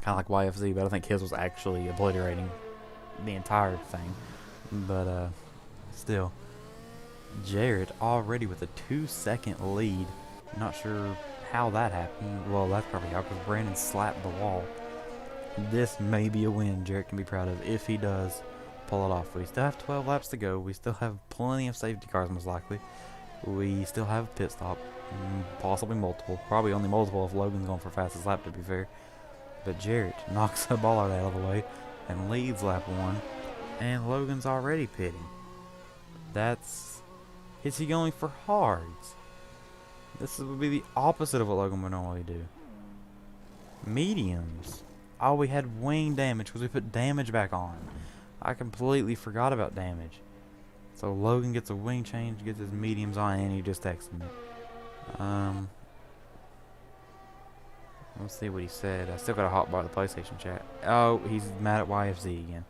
of like YFZ, but I think his was actually obliterating the entire thing. But still, Jarrett already with a 2-second lead. Not sure how that happened. Well, that's probably how, because Brandon slapped the wall. This may be a win Jarrett can be proud of if he does pull it off. We still have 12 laps to go. We still have plenty of safety cars, most likely. We still have a pit stop, possibly multiple. Probably only multiple if Logan's going for fastest lap, to be fair. But Jarrett knocks the ball out of the way and leads lap 1. And Logan's already pitting. Is he going for hards? This would be the opposite of what Logan would normally do. Mediums. Oh, we had wing damage because we put damage back on. I completely forgot about damage. So Logan gets a wing change, gets his mediums on, and he just texted me. Let's see what he said. I still got a hotbar the PlayStation chat. Oh, he's mad at YFZ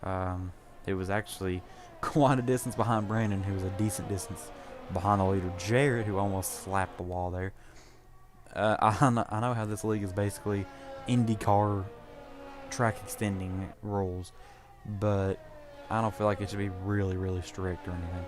again. It was actually quite a distance behind Brandon, who was a decent distance behind the leader, Jarrett, who almost slapped the wall there. I know how this league is basically IndyCar track extending rules, but I don't feel like it should be really, really strict or anything.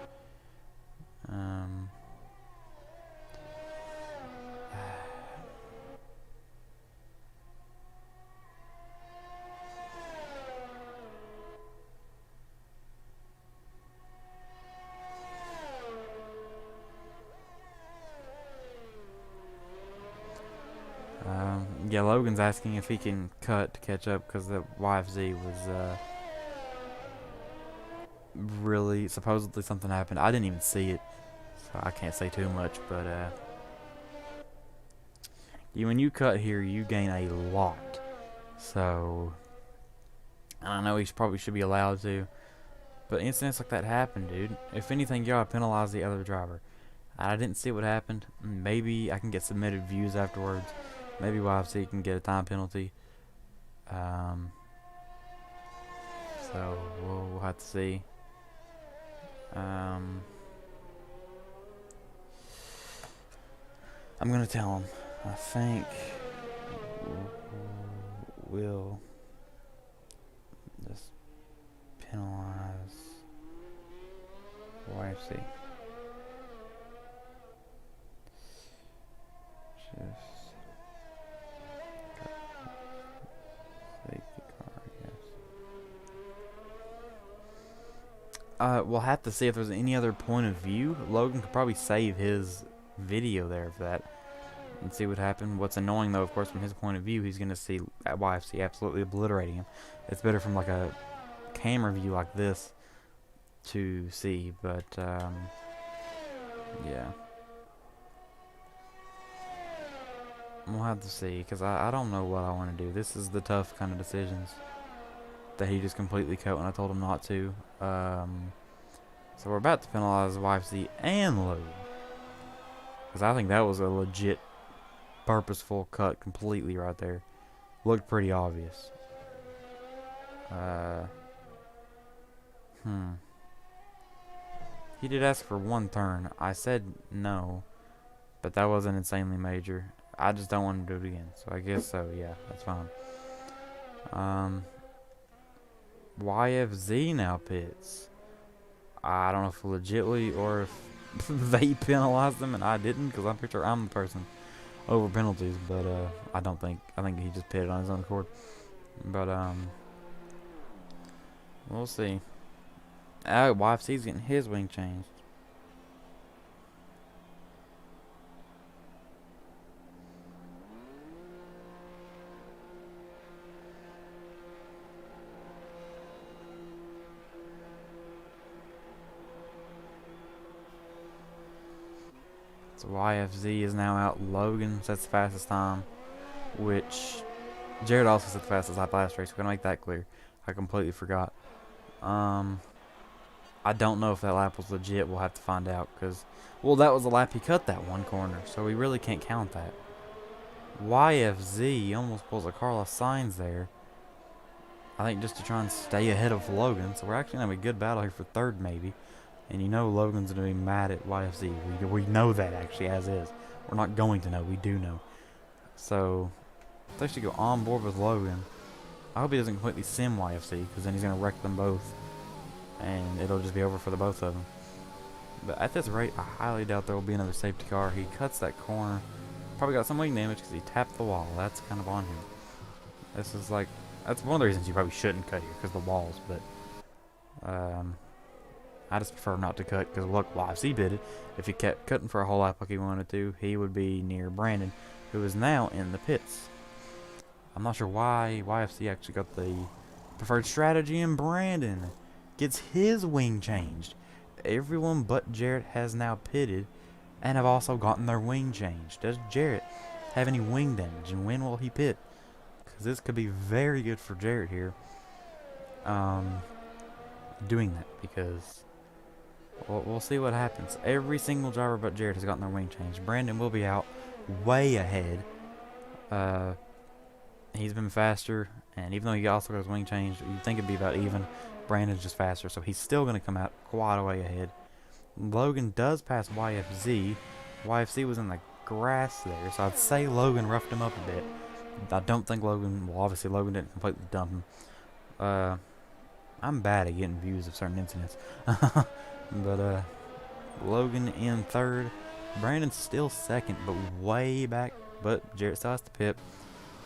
Yeah, Logan's asking if he can cut to catch up because the YFZ was really supposedly something happened. I didn't even see it, so I can't say too much. But when you cut here, you gain a lot. So I know he probably should be allowed to, but incidents like that happen, dude. If anything, you gotta penalize the other driver. I didn't see what happened. Maybe I can get submitted views afterwards. Maybe YFC can get a time penalty. So we'll have to see. I'm gonna tell him. I think we'll just penalize YFC. Just safety car, yes. We'll have to see if there's any other point of view. Logan could probably save his video there for that and see what happened. What's annoying though, of course, from his point of view, he's gonna see YFC absolutely obliterating him. It's better from like a camera view like this to see, but yeah. We'll have to see, because I don't know what I want to do. This is the tough kind of decisions that he just completely cut when I told him not to. So we're about to penalize YFC and Logan, because I think that was a legit purposeful cut completely right there. Looked pretty obvious. He did ask for one turn. I said no, but that wasn't insanely major. I just don't want him to do it again, so I guess so, yeah, that's fine. YFZ now pits. I don't know if legitly or if they penalized them and I didn't, because I'm pretty sure I'm the person over penalties, but I think he just pitted on his own accord. But we'll see. YFC's getting his wing changed. So YFZ is now out. Logan sets the fastest time, which Jared also set the fastest lap last race. We're gonna make that clear. I completely forgot. I don't know if that lap was legit. We'll have to find out, because, well, that was the lap he cut that one corner, so we really can't count that. YFZ almost pulls a Carlos Sainz there, I think, just to try and stay ahead of Logan. So we're actually gonna have a good battle here for third, maybe. And you know Logan's going to be mad at YFC. We know that, actually, as is. We're not going to know. We do know. So, let's actually go on board with Logan. I hope he doesn't completely sim YFC, because then he's going to wreck them both. And it'll just be over for the both of them. But at this rate, I highly doubt there will be another safety car. He cuts that corner. Probably got some wing damage because he tapped the wall. That's kind of on him. This is like... That's one of the reasons you probably shouldn't cut here, because of the walls. But, I just prefer not to cut, because look, YFC did it. If he kept cutting for a whole lap like he wanted to, he would be near Brandon, who is now in the pits. I'm not sure why YFC actually got the preferred strategy, and Brandon gets his wing changed. Everyone but Jarrett has now pitted and have also gotten their wing changed. Does Jarrett have any wing damage, and when will he pit? Because this could be very good for Jarrett here. Doing that, because... We'll see what happens. Every single driver but Jared has gotten their wing changed. Brandon will be out way ahead. He's been faster, and even though he also got his wing changed, you'd think it'd be about even. Brandon's just faster, so he's still going to come out quite a way ahead. Logan does pass YFZ. YFC was in the grass there, so I'd say Logan roughed him up a bit. I don't think Logan... Well, obviously Logan didn't completely dump him. I'm bad at getting views of certain incidents. But Logan in third. Brandon's still second, but way back. But Jarrett still has to pit.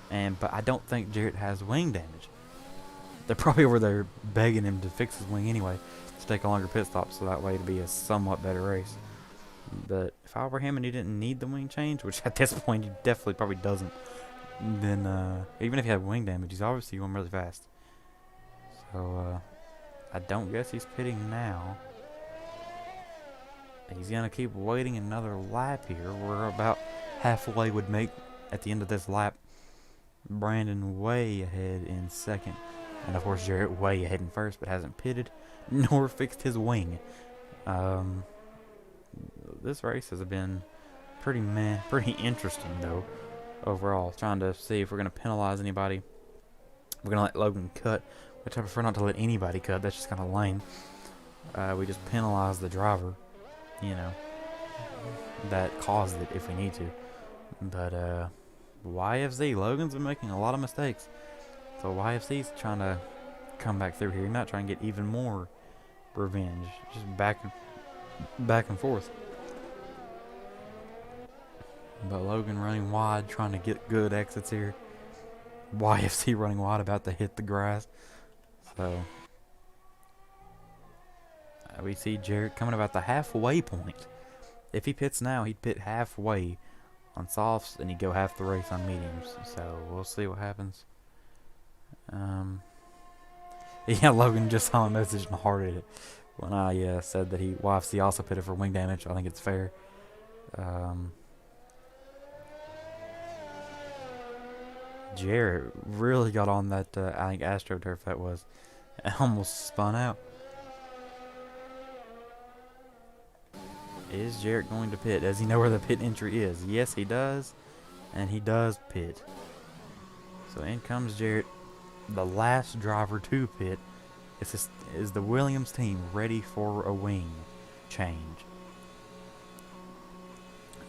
But I don't think Jarrett has wing damage. They're probably over there begging him to fix his wing anyway, to take a longer pit stop, so that way it'd be a somewhat better race. But if I were him and he didn't need the wing change, which at this point he definitely probably doesn't, then even if he had wing damage, he's obviously going really fast. So I don't guess he's pitting now. He's gonna keep waiting another lap here. We're about halfway would make at the end of this lap. Brandon way ahead in second, and of course Jarrett way ahead in first, but hasn't pitted nor fixed his wing. This race has been pretty interesting though overall. Trying to see if we're gonna penalize anybody. We're gonna let Logan cut, which I prefer not to let anybody cut. That's just kind of lame. We just penalize the driver, you know, that caused it if we need to. But YFZ, Logan's been making a lot of mistakes. So YFC's trying to come back through here. He's not trying to get even more revenge. Just back and forth. But Logan running wide, trying to get good exits here. YFC running wide, about to hit the grass. So we see Jarrett coming about the halfway point. If he pits now, he'd pit halfway on softs, and he'd go half the race on mediums. So we'll see what happens. Yeah, Logan just saw my message and hearted it when I said that YFC also pitted for wing damage. I think it's fair. Jarrett really got on that, I think AstroTurf that was, and almost spun out. Is Jarrett going to pit? Does he know where the pit entry is? Yes, he does, and he does pit. So in comes Jarrett, the last driver to pit. Is the Williams team ready for a wing change?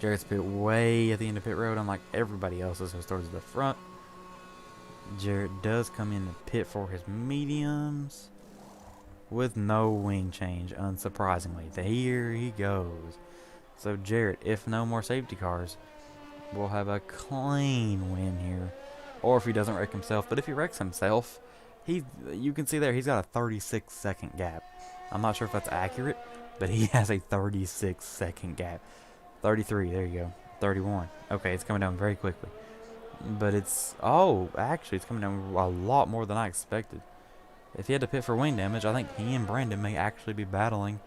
Jarrett's pit way at the end of pit road, unlike everybody else's, who's towards the front. Jarrett does come in and pit for his mediums with no wing change, unsurprisingly. Here he goes. So Jarrett, if no more safety cars, will have a clean win here. Or if he doesn't wreck himself. But if he wrecks himself, you can see there he's got a 36-second gap. I'm not sure if that's accurate, but he has a 36-second gap. 33, there you go. 31. Okay, it's coming down very quickly. But actually it's coming down a lot more than I expected. If he had to pit for wing damage, I think he and Brandon may actually be battling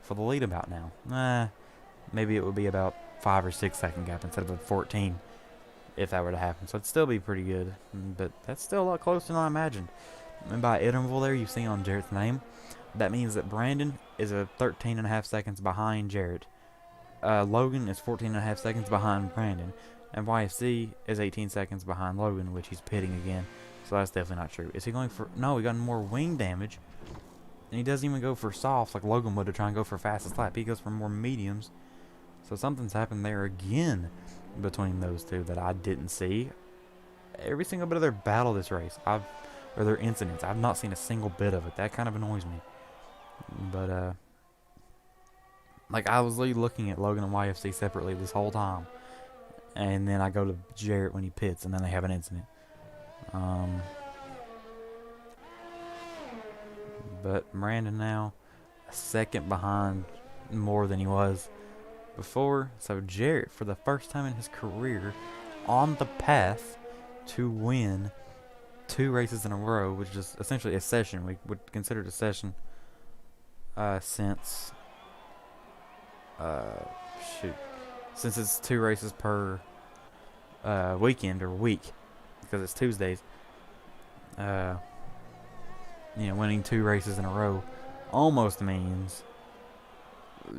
for the lead about now. Maybe it would be about 5 or 6 second gap instead of a 14 if that were to happen. So it'd still be pretty good, but that's still a lot closer than I imagined. And by interval there you see on Jarrett's name, that means that Brandon is a 13.5 seconds behind Jarrett. Logan is 14.5 seconds behind Brandon. And YFC is 18 seconds behind Logan, which he's pitting again. So that's definitely not true. Is he going for... No, he got more wing damage. And he doesn't even go for softs like Logan would to try and go for fastest lap. He goes for more mediums. So something's happened there again between those two that I didn't see. Every single bit of their battle this race, or their incidents, I've not seen a single bit of it. That kind of annoys me. But, like, I was looking at Logan and YFC separately this whole time. And then I go to Jarrett when he pits, and then they have an incident. But Brandon now a second behind more than he was before. So Jarrett, for the first time in his career, on the path to win 2 races in a row, which is essentially a session. We would consider it a session since it's 2 races per weekend or week, because it's Tuesdays. Winning 2 races in a row almost means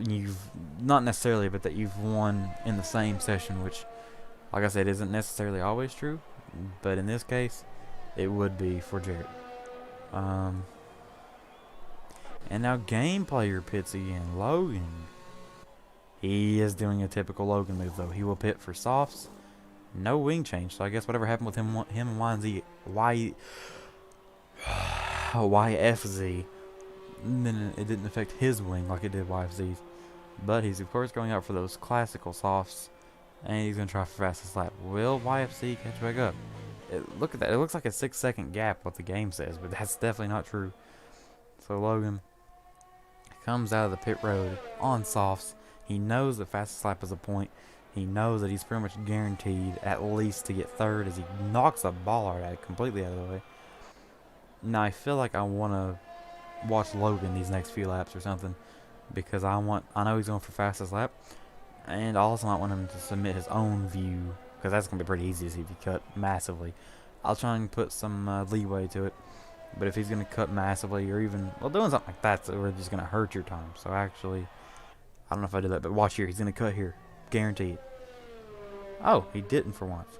you've, not necessarily, but that you've won in the same session, which, like I said, isn't necessarily always true, but in this case, it would be for Jarrett. And now Game Player pits again. Logan. He is doing a typical Logan move, though. He will pit for softs. No wing change, so I guess whatever happened with him and YFZ, then it didn't affect his wing like it did YFZ's. But he's, of course, going out for those classical softs, and he's going to try for fastest lap. Will YFC catch back up? Look at that. It looks like a 6-second gap, what the game says, but that's definitely not true. So Logan comes out of the pit road on softs. He knows that fastest lap is a point. he knows that he's pretty much guaranteed at least to get third as he knocks the ball out completely out of the way. Now I feel like I want to watch Logan these next few laps or something, because I know he's going for fastest lap, and I also might want him to submit his own view, because that's going to be pretty easy to see if he cut massively. I'll try and put some leeway to it, but if he's going to cut massively, or even, well, doing something like that's just going to hurt your time. So actually, I don't know if I did that, but watch here, he's going to cut here, guaranteed. Oh, he didn't for once.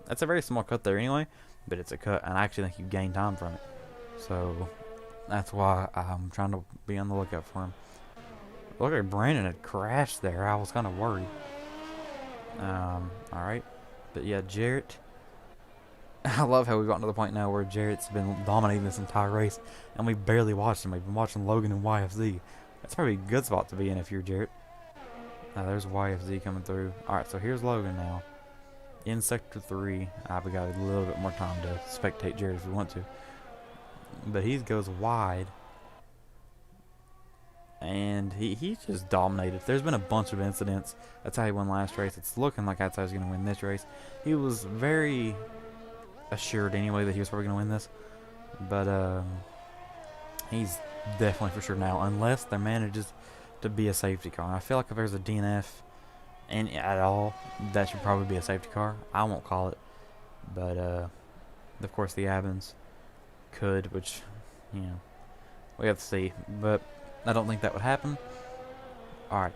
That's a very small cut there anyway, but it's a cut, and I actually think you gain time from it. So that's why I'm trying to be on the lookout for him. Look at Brandon had crashed there. I was kind of worried. Alright. But yeah, Jarrett. I love how we've gotten to the point now where Jarrett's been dominating this entire race, and we barely watched him. We've been watching Logan and YFZ. That's probably a good spot to be in if you're Jarrett. There's YFZ coming through. Alright, so here's Logan now. In Sector 3. We got a little bit more time to spectate Jarrett if we want to. But he goes wide. And he just dominated. There's been a bunch of incidents. That's how he won last race. It's looking like that's how he's going to win this race. He was very assured anyway that he was probably going to win this. But he's definitely for sure now. Unless there manages to be a safety car. And I feel like if there's a DNF at all, that should probably be a safety car. I won't call it. But of course the Avens could, which, you know, we have to see. But I don't think that would happen. Alright.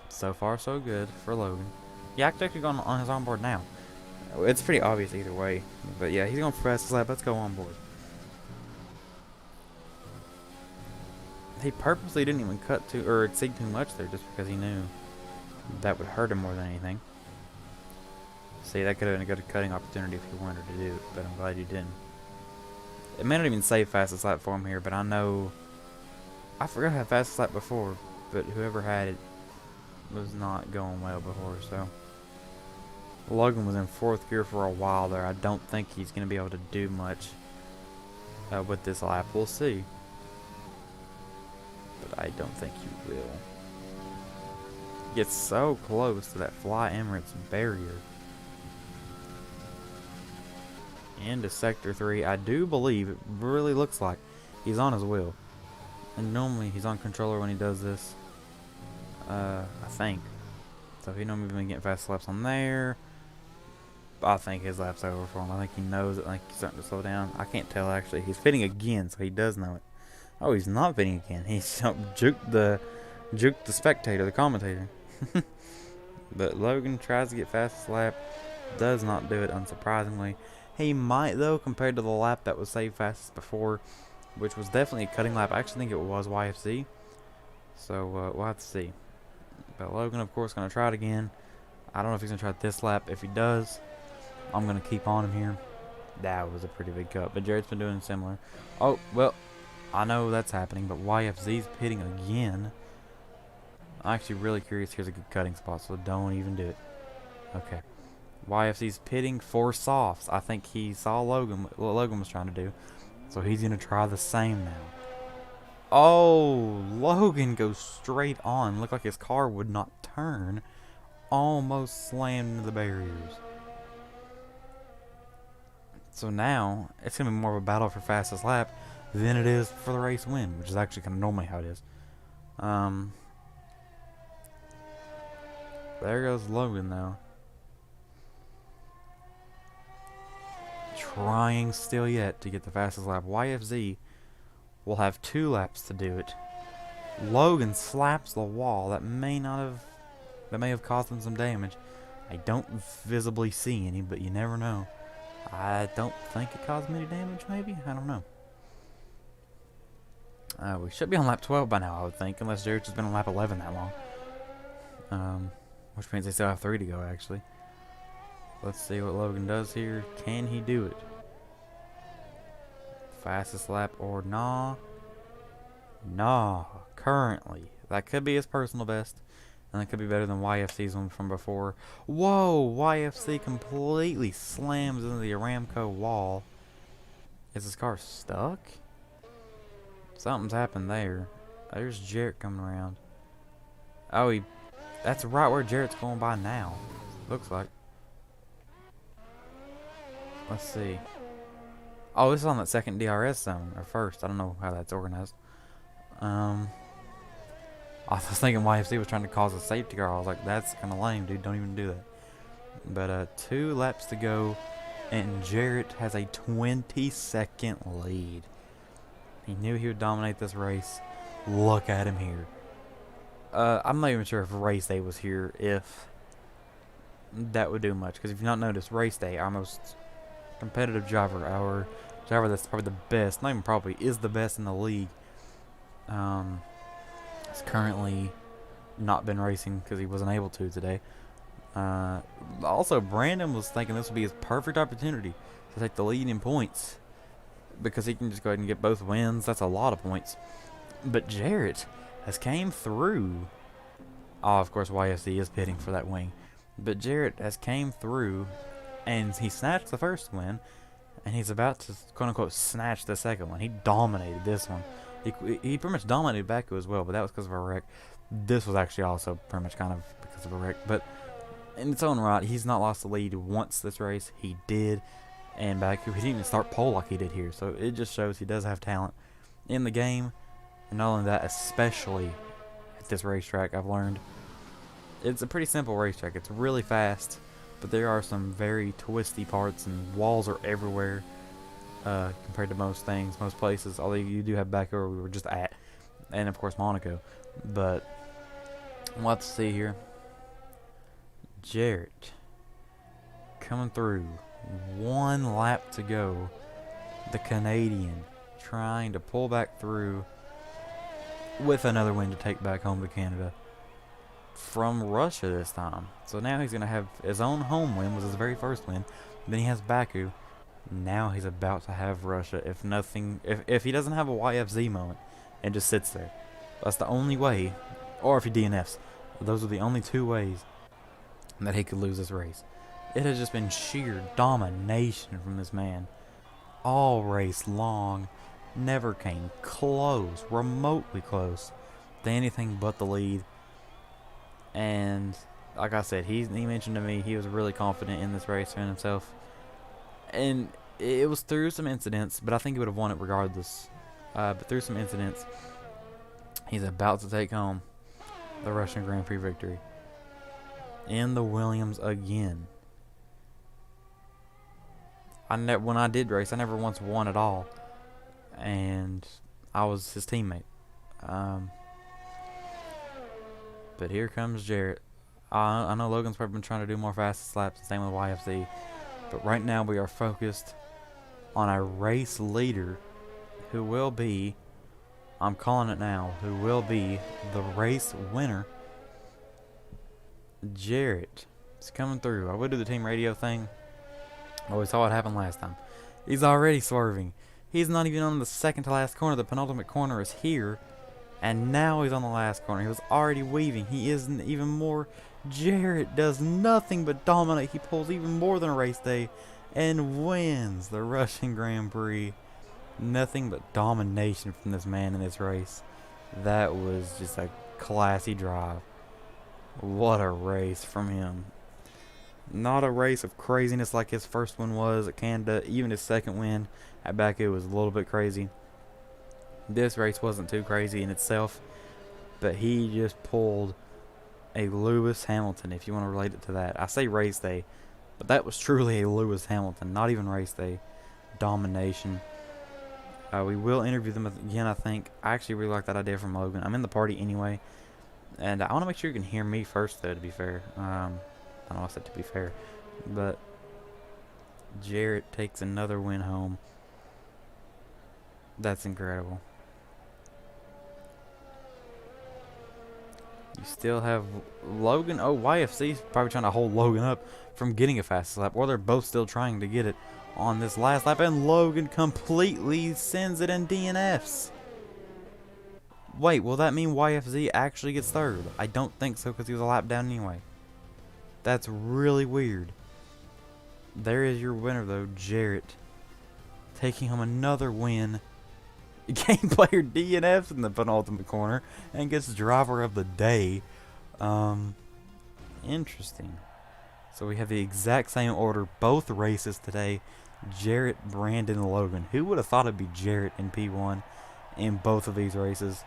So far, so good for Logan. Yeah, actually going on his onboard now. It's pretty obvious either way. But yeah, he's going for fastest lap. Let's go on board. He purposely didn't even cut to or exceed too much there just because he knew that would hurt him more than anything. See, that could have been a good cutting opportunity if he wanted to do it, but I'm glad he didn't. It may not even say fastest lap for him here, but I know... I forgot I had fastest lap before, but whoever had it was not going well before, so... Logan was in 4th gear for a while there. I don't think he's going to be able to do much with this lap. We'll see. But I don't think he will. Gets so close to that Fly Emirates barrier. Into Sector 3. I do believe, it really looks like he's on his wheel. And normally he's on controller when he does this. I think. So he normally been getting fast laps on there. I think his lap's over for him. I think he knows it. I think he's starting to slow down. I can't tell actually. He's fitting again, so he does know it. Oh, he's not fitting again. He's juked the spectator, the commentator. But Logan tries to get fastest lap. Does not do it, unsurprisingly. He might though, compared to the lap that was saved fastest before, which was definitely a cutting lap. I actually think it was YFC. So we'll have to see. But Logan, of course, going to try it again. I don't know if he's going to try it this lap. If he does, I'm going to keep on him here. That was a pretty big cut. But Jared's been doing similar. Oh, well, I know that's happening. But YFZ's pitting again. I'm actually really curious. Here's a good cutting spot, so don't even do it. Okay. YFC's pitting for softs. I think he saw Logan, what Logan was trying to do. So he's going to try the same now. Oh, Logan goes straight on. Looked like his car would not turn. Almost slammed into the barriers. So now, it's going to be more of a battle for fastest lap than it is for the race win, which is actually kind of normally how it is. There goes Logan now. Trying still yet to get the fastest lap. YFZ will have 2 laps to do it. Logan slaps the wall. That may have caused him some damage. I don't visibly see any, but you never know. I don't think it caused me any damage, maybe? I don't know. We should be on lap 12 by now, I would think, unless Jared's just been on lap 11 that long. Which means they still have 3 to go, actually. Let's see what Logan does here. Can he do it? Fastest lap or nah? Nah. Currently. That could be his personal best. And that could be better than YFC's one from before. Whoa! YFC completely slams into the Aramco wall. Is his car stuck? Something's happened there. There's Jarrett coming around. Oh, he That's right where Jarrett's going by now. Looks like. Let's see. Oh, this is on that second DRS zone, or first. I don't know how that's organized. I was thinking YFC was trying to cause a safety car. I was like, that's kind of lame, dude. Don't even do that. But 2 laps to go, and Jarrett has a 20-second lead. He knew he would dominate this race. Look at him here. I'm not even sure if race day was here, if that would do much. Because if you've not noticed, race day, our most competitive driver, our driver that's probably the best, not even probably, is the best in the league, has currently not been racing because he wasn't able to today. Also, Brandon was thinking this would be his perfect opportunity to take the lead in points because he can just go ahead and get both wins. That's a lot of points. But Jarrett has came through. Oh, of course, YFC is pitting for that wing. But Jarrett has came through, and he snatched the first win, and he's about to, quote-unquote, snatch the second one. He dominated this one. He pretty much dominated Baku as well, but that was because of a wreck. This was actually also pretty much kind of because of a wreck. But in its own right, he's not lost the lead once this race. He did. And Baku, he didn't even start pole like he did here. So it just shows he does have talent in the game. And not only that, especially at this racetrack, I've learned. It's a pretty simple racetrack. It's really fast, but there are some very twisty parts, and walls are everywhere compared to most things, most places. Although you do have Baku where we were just at, and of course Monaco. But we'll have to see here. Jarrett coming through. 1 lap to go. The Canadian trying to pull back through with another win to take back home to Canada from Russia this time. So now he's going to have his own home win, was his very first win. Then he has Baku. Now he's about to have Russia if nothing, if he doesn't have a YFZ moment and just sits there. That's the only way, or if he DNFs. Those are the only 2 ways that he could lose this race. It has just been sheer domination from this man. All race long. Never came close, remotely close, to anything but the lead. And like I said, he mentioned to me he was really confident in this race and himself. And it was through some incidents, but I think he would have won it regardless. But through some incidents, he's about to take home the Russian Grand Prix victory in the Williams again. When I did race, I never once won at all, and I was his teammate. But here comes Jarrett. I know Logan's probably been trying to do more fastest laps, same with YFC, but right now we are focused on a race leader who will be, I'm calling it now, who will be the race winner. Jarrett is coming through. I would do the team radio thing. Oh, we saw what happened last time. He's already swerving. He's not even on the second to last corner. The penultimate corner is here. And now he's on the last corner. He was already weaving. He isn't even more. Jarrett does nothing but dominate. He pulls even more than a race day and wins the Russian Grand Prix. Nothing but domination from this man in this race. That was just a classy drive. What a race from him. Not a race of craziness like his first one was at Canada. Even his second win at Baku was a little bit crazy. This race wasn't too crazy in itself, but he just pulled a Lewis Hamilton, if you want to relate it to that. I say race day, but that was truly a Lewis Hamilton, not even race day domination. We will interview them again, I think. I actually really like that idea from Logan. I'm in the party anyway, and I want to make sure you can hear me first, though, to be fair. I don't know if I said to be fair, but Jarrett takes another win home. That's incredible. You still have Logan. Oh, YFC's probably trying to hold Logan up from getting a fast lap, or they're both still trying to get it on this last lap, and Logan completely sends it in DNFs. Wait, will that mean YFZ actually gets third? I don't think so, because he was a lap down anyway. That's really weird. There is your winner, though, Jarrett. Taking home another win. Game player DNFs in the penultimate corner and gets driver of the day. Interesting. So we have the exact same order, both races today. Jarrett, Brandon, and Logan. Who would have thought it'd be Jarrett in P1 in both of these races?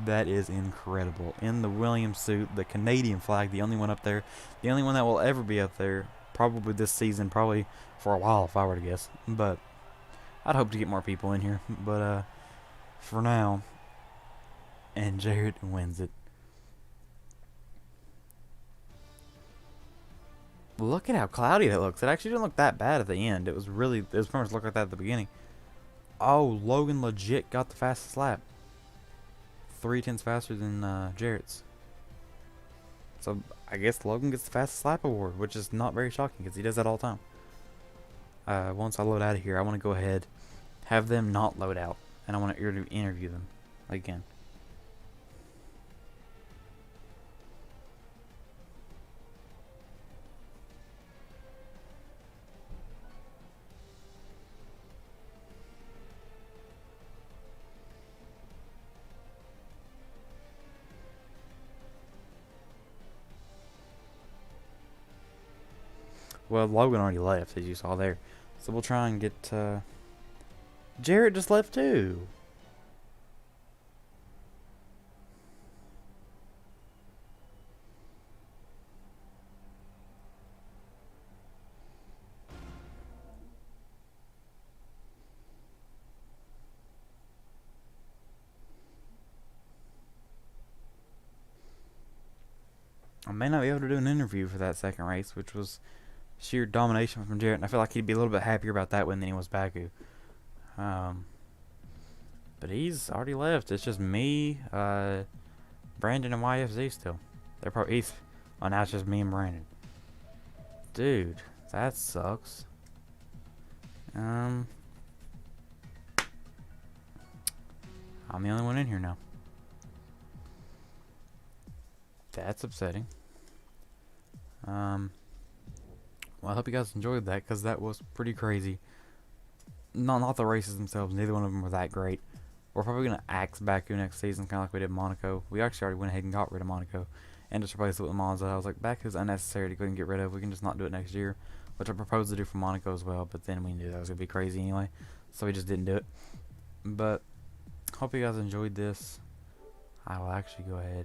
That is incredible. In the Williams suit, the Canadian flag, the only one up there. The only one that will ever be up there. Probably this season, probably for a while if I were to guess. But I'd hope to get more people in here. But for now, and Jarrett wins it. Look at how cloudy that looks. It actually didn't look that bad at the end. It was pretty much looked like that at the beginning. Oh, Logan legit got the fastest lap. 3/10 faster than Jarrett's. So I guess Logan gets the fastest lap award, which is not very shocking because he does that all the time. Once I load out of here, I want to go ahead, have them not load out, and I want to interview them again. Well, Logan already left, as you saw there. So we'll try and get... Jarrett just left too. I may not be able to do an interview for that second race, which was sheer domination from Jarrett, and I feel like he'd be a little bit happier about that win than he was Baku. But he's already left. It's just me, Brandon, and YFZ still. They're probably oh, now it's just me and Brandon. Dude, that sucks. I'm the only one in here now. That's upsetting. Well, I hope you guys enjoyed that, because that was pretty crazy. Not the races themselves. Neither one of them were that great. We're probably going to axe Baku next season, kind of like we did Monaco. We actually already went ahead and got rid of Monaco and just replaced it with Monza. I was like, Baku's unnecessary to go and get rid of. We can just not do it next year, which I proposed to do for Monaco as well, but then we knew that was going to be crazy anyway, so we just didn't do it. But hope you guys enjoyed this. I will actually go ahead.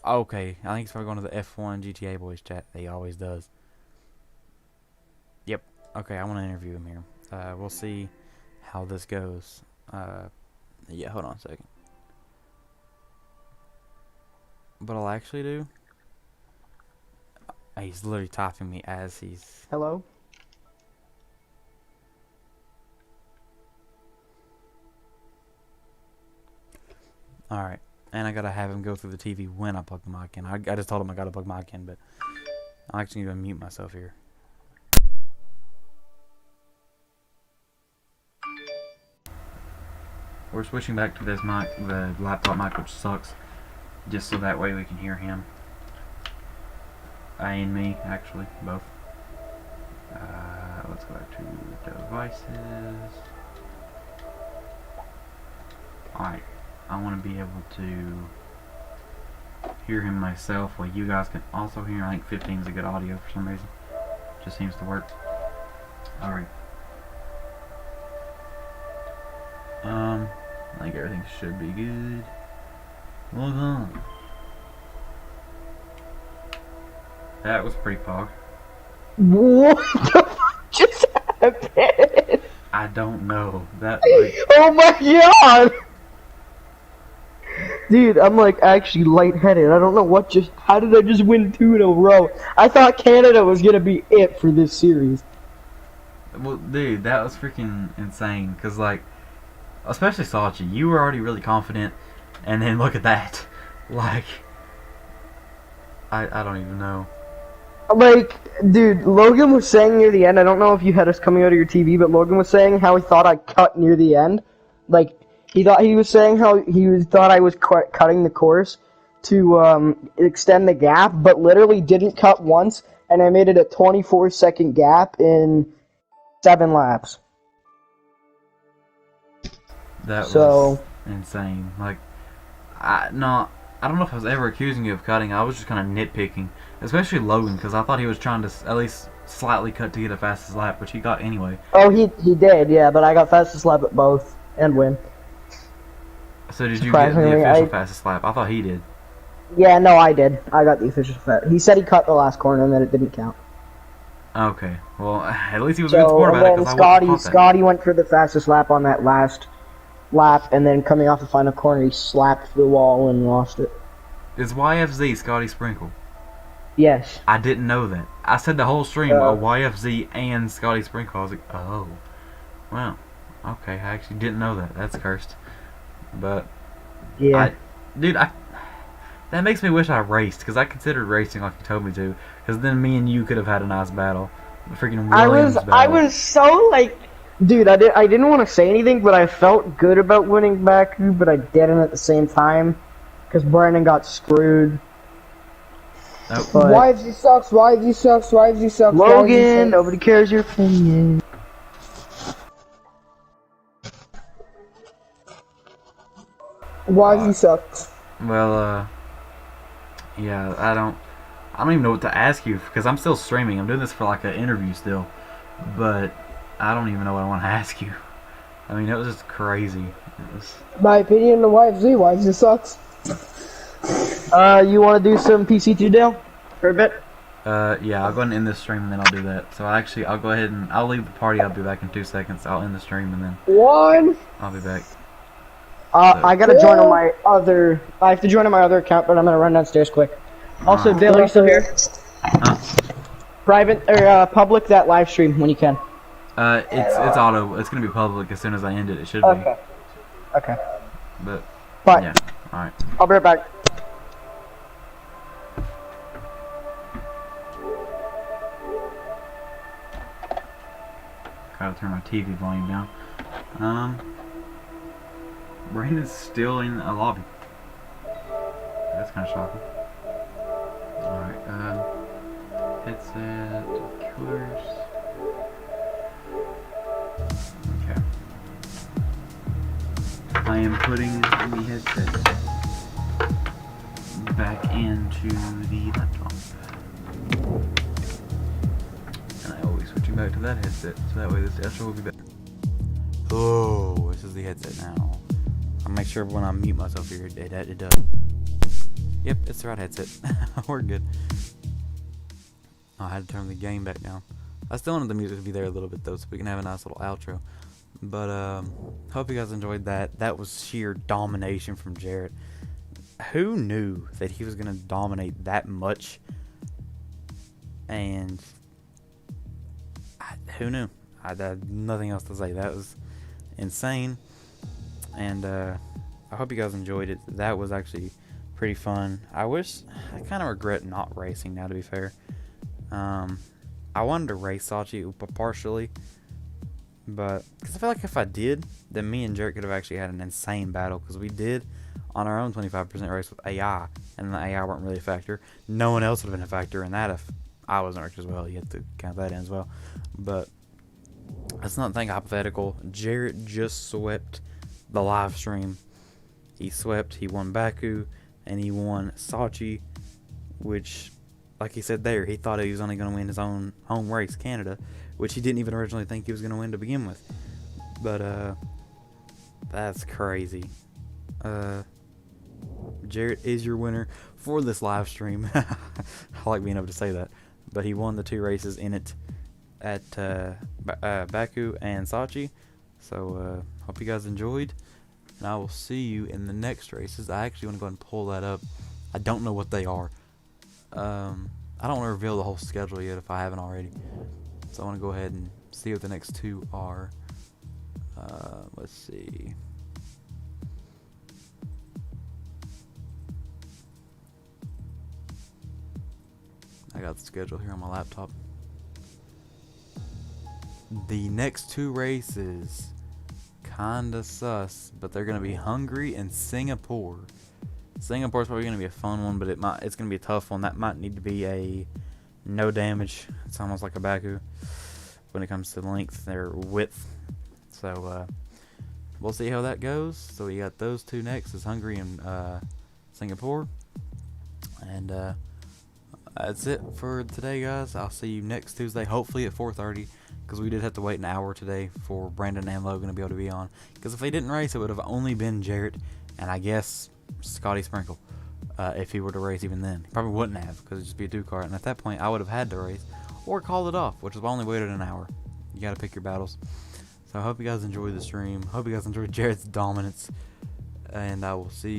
Okay, I think he's probably going to the F1 GTA Boys chat. He always does. Yep. Okay, I want to interview him here. We'll see how this goes. Yeah, hold on a second. What I'll actually do... he's literally typing me as he's... Hello? Alright. And I gotta have him go through the TV when I plug the mic in. I just told him I gotta plug my mic in, but I'm actually gonna mute myself here. We're switching back to this mic, the laptop mic, which sucks, just so that way we can hear him. And me, actually, both. Let's go back to devices. Alright. I want to be able to hear him myself while you guys can also hear. I think 15 is a good audio for some reason. Just seems to work. Alright. I think everything should be good. Log on. That was pretty fog. What the fuck just happened? I don't know. That Oh my god! Dude, I'm like actually lightheaded. I don't know what just. How did I just win 2 in a row? I thought Canada was gonna be it for this series. well, dude, that was freaking insane. Cause like, especially Sochi, you were already really confident, and then look at that. Like, I don't even know. Like, dude, Logan was saying near the end. I don't know if you had us coming out of your TV, but Logan was saying how he thought I cut near the end. Like, he was saying how thought I was cutting the course to extend the gap, but literally didn't cut once, and I made it a 24-second gap in 7 laps. That was insane. Like, I don't know if I was ever accusing you of cutting. I was just kind of nitpicking, especially Logan, because I thought he was trying to at least slightly cut to get a fastest lap, which he got anyway. Oh, he did, yeah, but I got fastest lap at both and win. So did you get the Surprisingly, official fastest lap? I thought he did. Yeah, no, I did. I got the official fat. He said he cut the last corner and then it didn't count. Okay, well, at least he was a good So, sport and about it, then because I wouldn't have caught that. Scotty went for the fastest lap on that last lap, and then coming off the final corner, he slapped the wall and lost it. Is YFZ Scotty Sprinkle? Yes. I didn't know that. I said the whole stream, YFZ and Scotty Sprinkle. I was like, oh, well, okay, I actually didn't know that. That's cursed. But, Yeah. Dude, that makes me wish I raced, because I considered racing like you told me to, because then me and you could have had a nice battle. The freaking Williams battle. I was so like, dude, I didn't want to say anything, but I felt good about winning Baku, but I didn't at the same time, because Brandon got screwed. Nope. But YFZ sucks, YFZ sucks, YFZ sucks. Logan, YFZ sucks. nobody cares your opinion. YFZ sucks. Well, yeah, I don't even know what to ask you, because I'm still streaming. I'm doing this for like an interview still, but I don't even know what I want to ask you. I mean, it was just crazy. It was... My opinion on YFZ sucks. You want to do some PC2 Dale for a bit? Yeah, I'll go ahead and end this stream and then I'll do that. So I'll go ahead and I'll leave the party. I'll be back in 2 seconds. I'll end the stream and then I'll be back. I gotta join on my other. I have to join on my other account, but I'm gonna run downstairs quick. Also, Dale, are you still here? Private or public that live stream when you can. It's auto. It's gonna be public as soon as I end it. It should Okay. Okay. be. But Bye. yeah. All right. I'll be right back. Gotta turn my TV volume down. Brandon's still in a lobby. That's kind of shocking. Alright, headset, killers. Okay. I am putting the headset back into the laptop. And I always switch back to that headset, so that way this outro will be better. Oh, this is the headset now. I'll make sure when I mute myself here, it does. Yep, it's the right headset. We're good. I had to turn the game back down. I still wanted the music to be there a little bit though, so we can have a nice little outro. But hope you guys enjoyed that. That was sheer domination from Jarrett. Who knew that he was gonna dominate that much? And who knew? I had nothing else to say. That was insane. And I hope you guys enjoyed it. That was actually pretty fun. I kind of regret not racing now, to be fair. I wanted to race Sochi partially, but because I feel like if I did, then me and Jarrett could have actually had an insane battle, because we did on our own 25% race with AI, and the AI weren't really a factor. No one else would have been a factor in that if I wasn't wrecked as well. You have to count that in as well. But that's not think hypothetical. Jarrett just swept the live stream. He won Baku, and he won Sochi, which, like he said there, he thought he was only going to win his own home race, Canada, which he didn't even originally think he was going to win to begin with. But that's crazy. Jarrett is your winner for this live stream. I like being able to say that. But he won the 2 races in it at Baku and Sochi. So hope you guys enjoyed, and I will see you in the next races. I actually want to go ahead and pull that up. I don't know what they are. I don't want to reveal the whole schedule yet if I haven't already. So I want to go ahead and see what the next 2 are. Let's see. I got the schedule here on my laptop. The next 2 races, kinda sus, but they're gonna be Hungary and Singapore. Singapore's probably gonna be a fun one, but it's gonna be a tough one. That might need to be a no damage. It's almost like a Baku when it comes to length or width. So we'll see how that goes. So we got those 2 next, is Hungary and Singapore. And that's it for today, guys. I'll see you next Tuesday, hopefully at 4:30, because we did have to wait an hour today for Brandon and Logan to be able to be on. Because if they didn't race, it would have only been Jarrett and I guess Scotty Sprinkle. If he were to race even then. He probably wouldn't have, because it'd just be a 2-car. And at that point, I would have had to race or called it off, which is why I only waited an hour. You gotta pick your battles. So I hope you guys enjoyed the stream. Hope you guys enjoyed Jarrett's dominance. And I will see you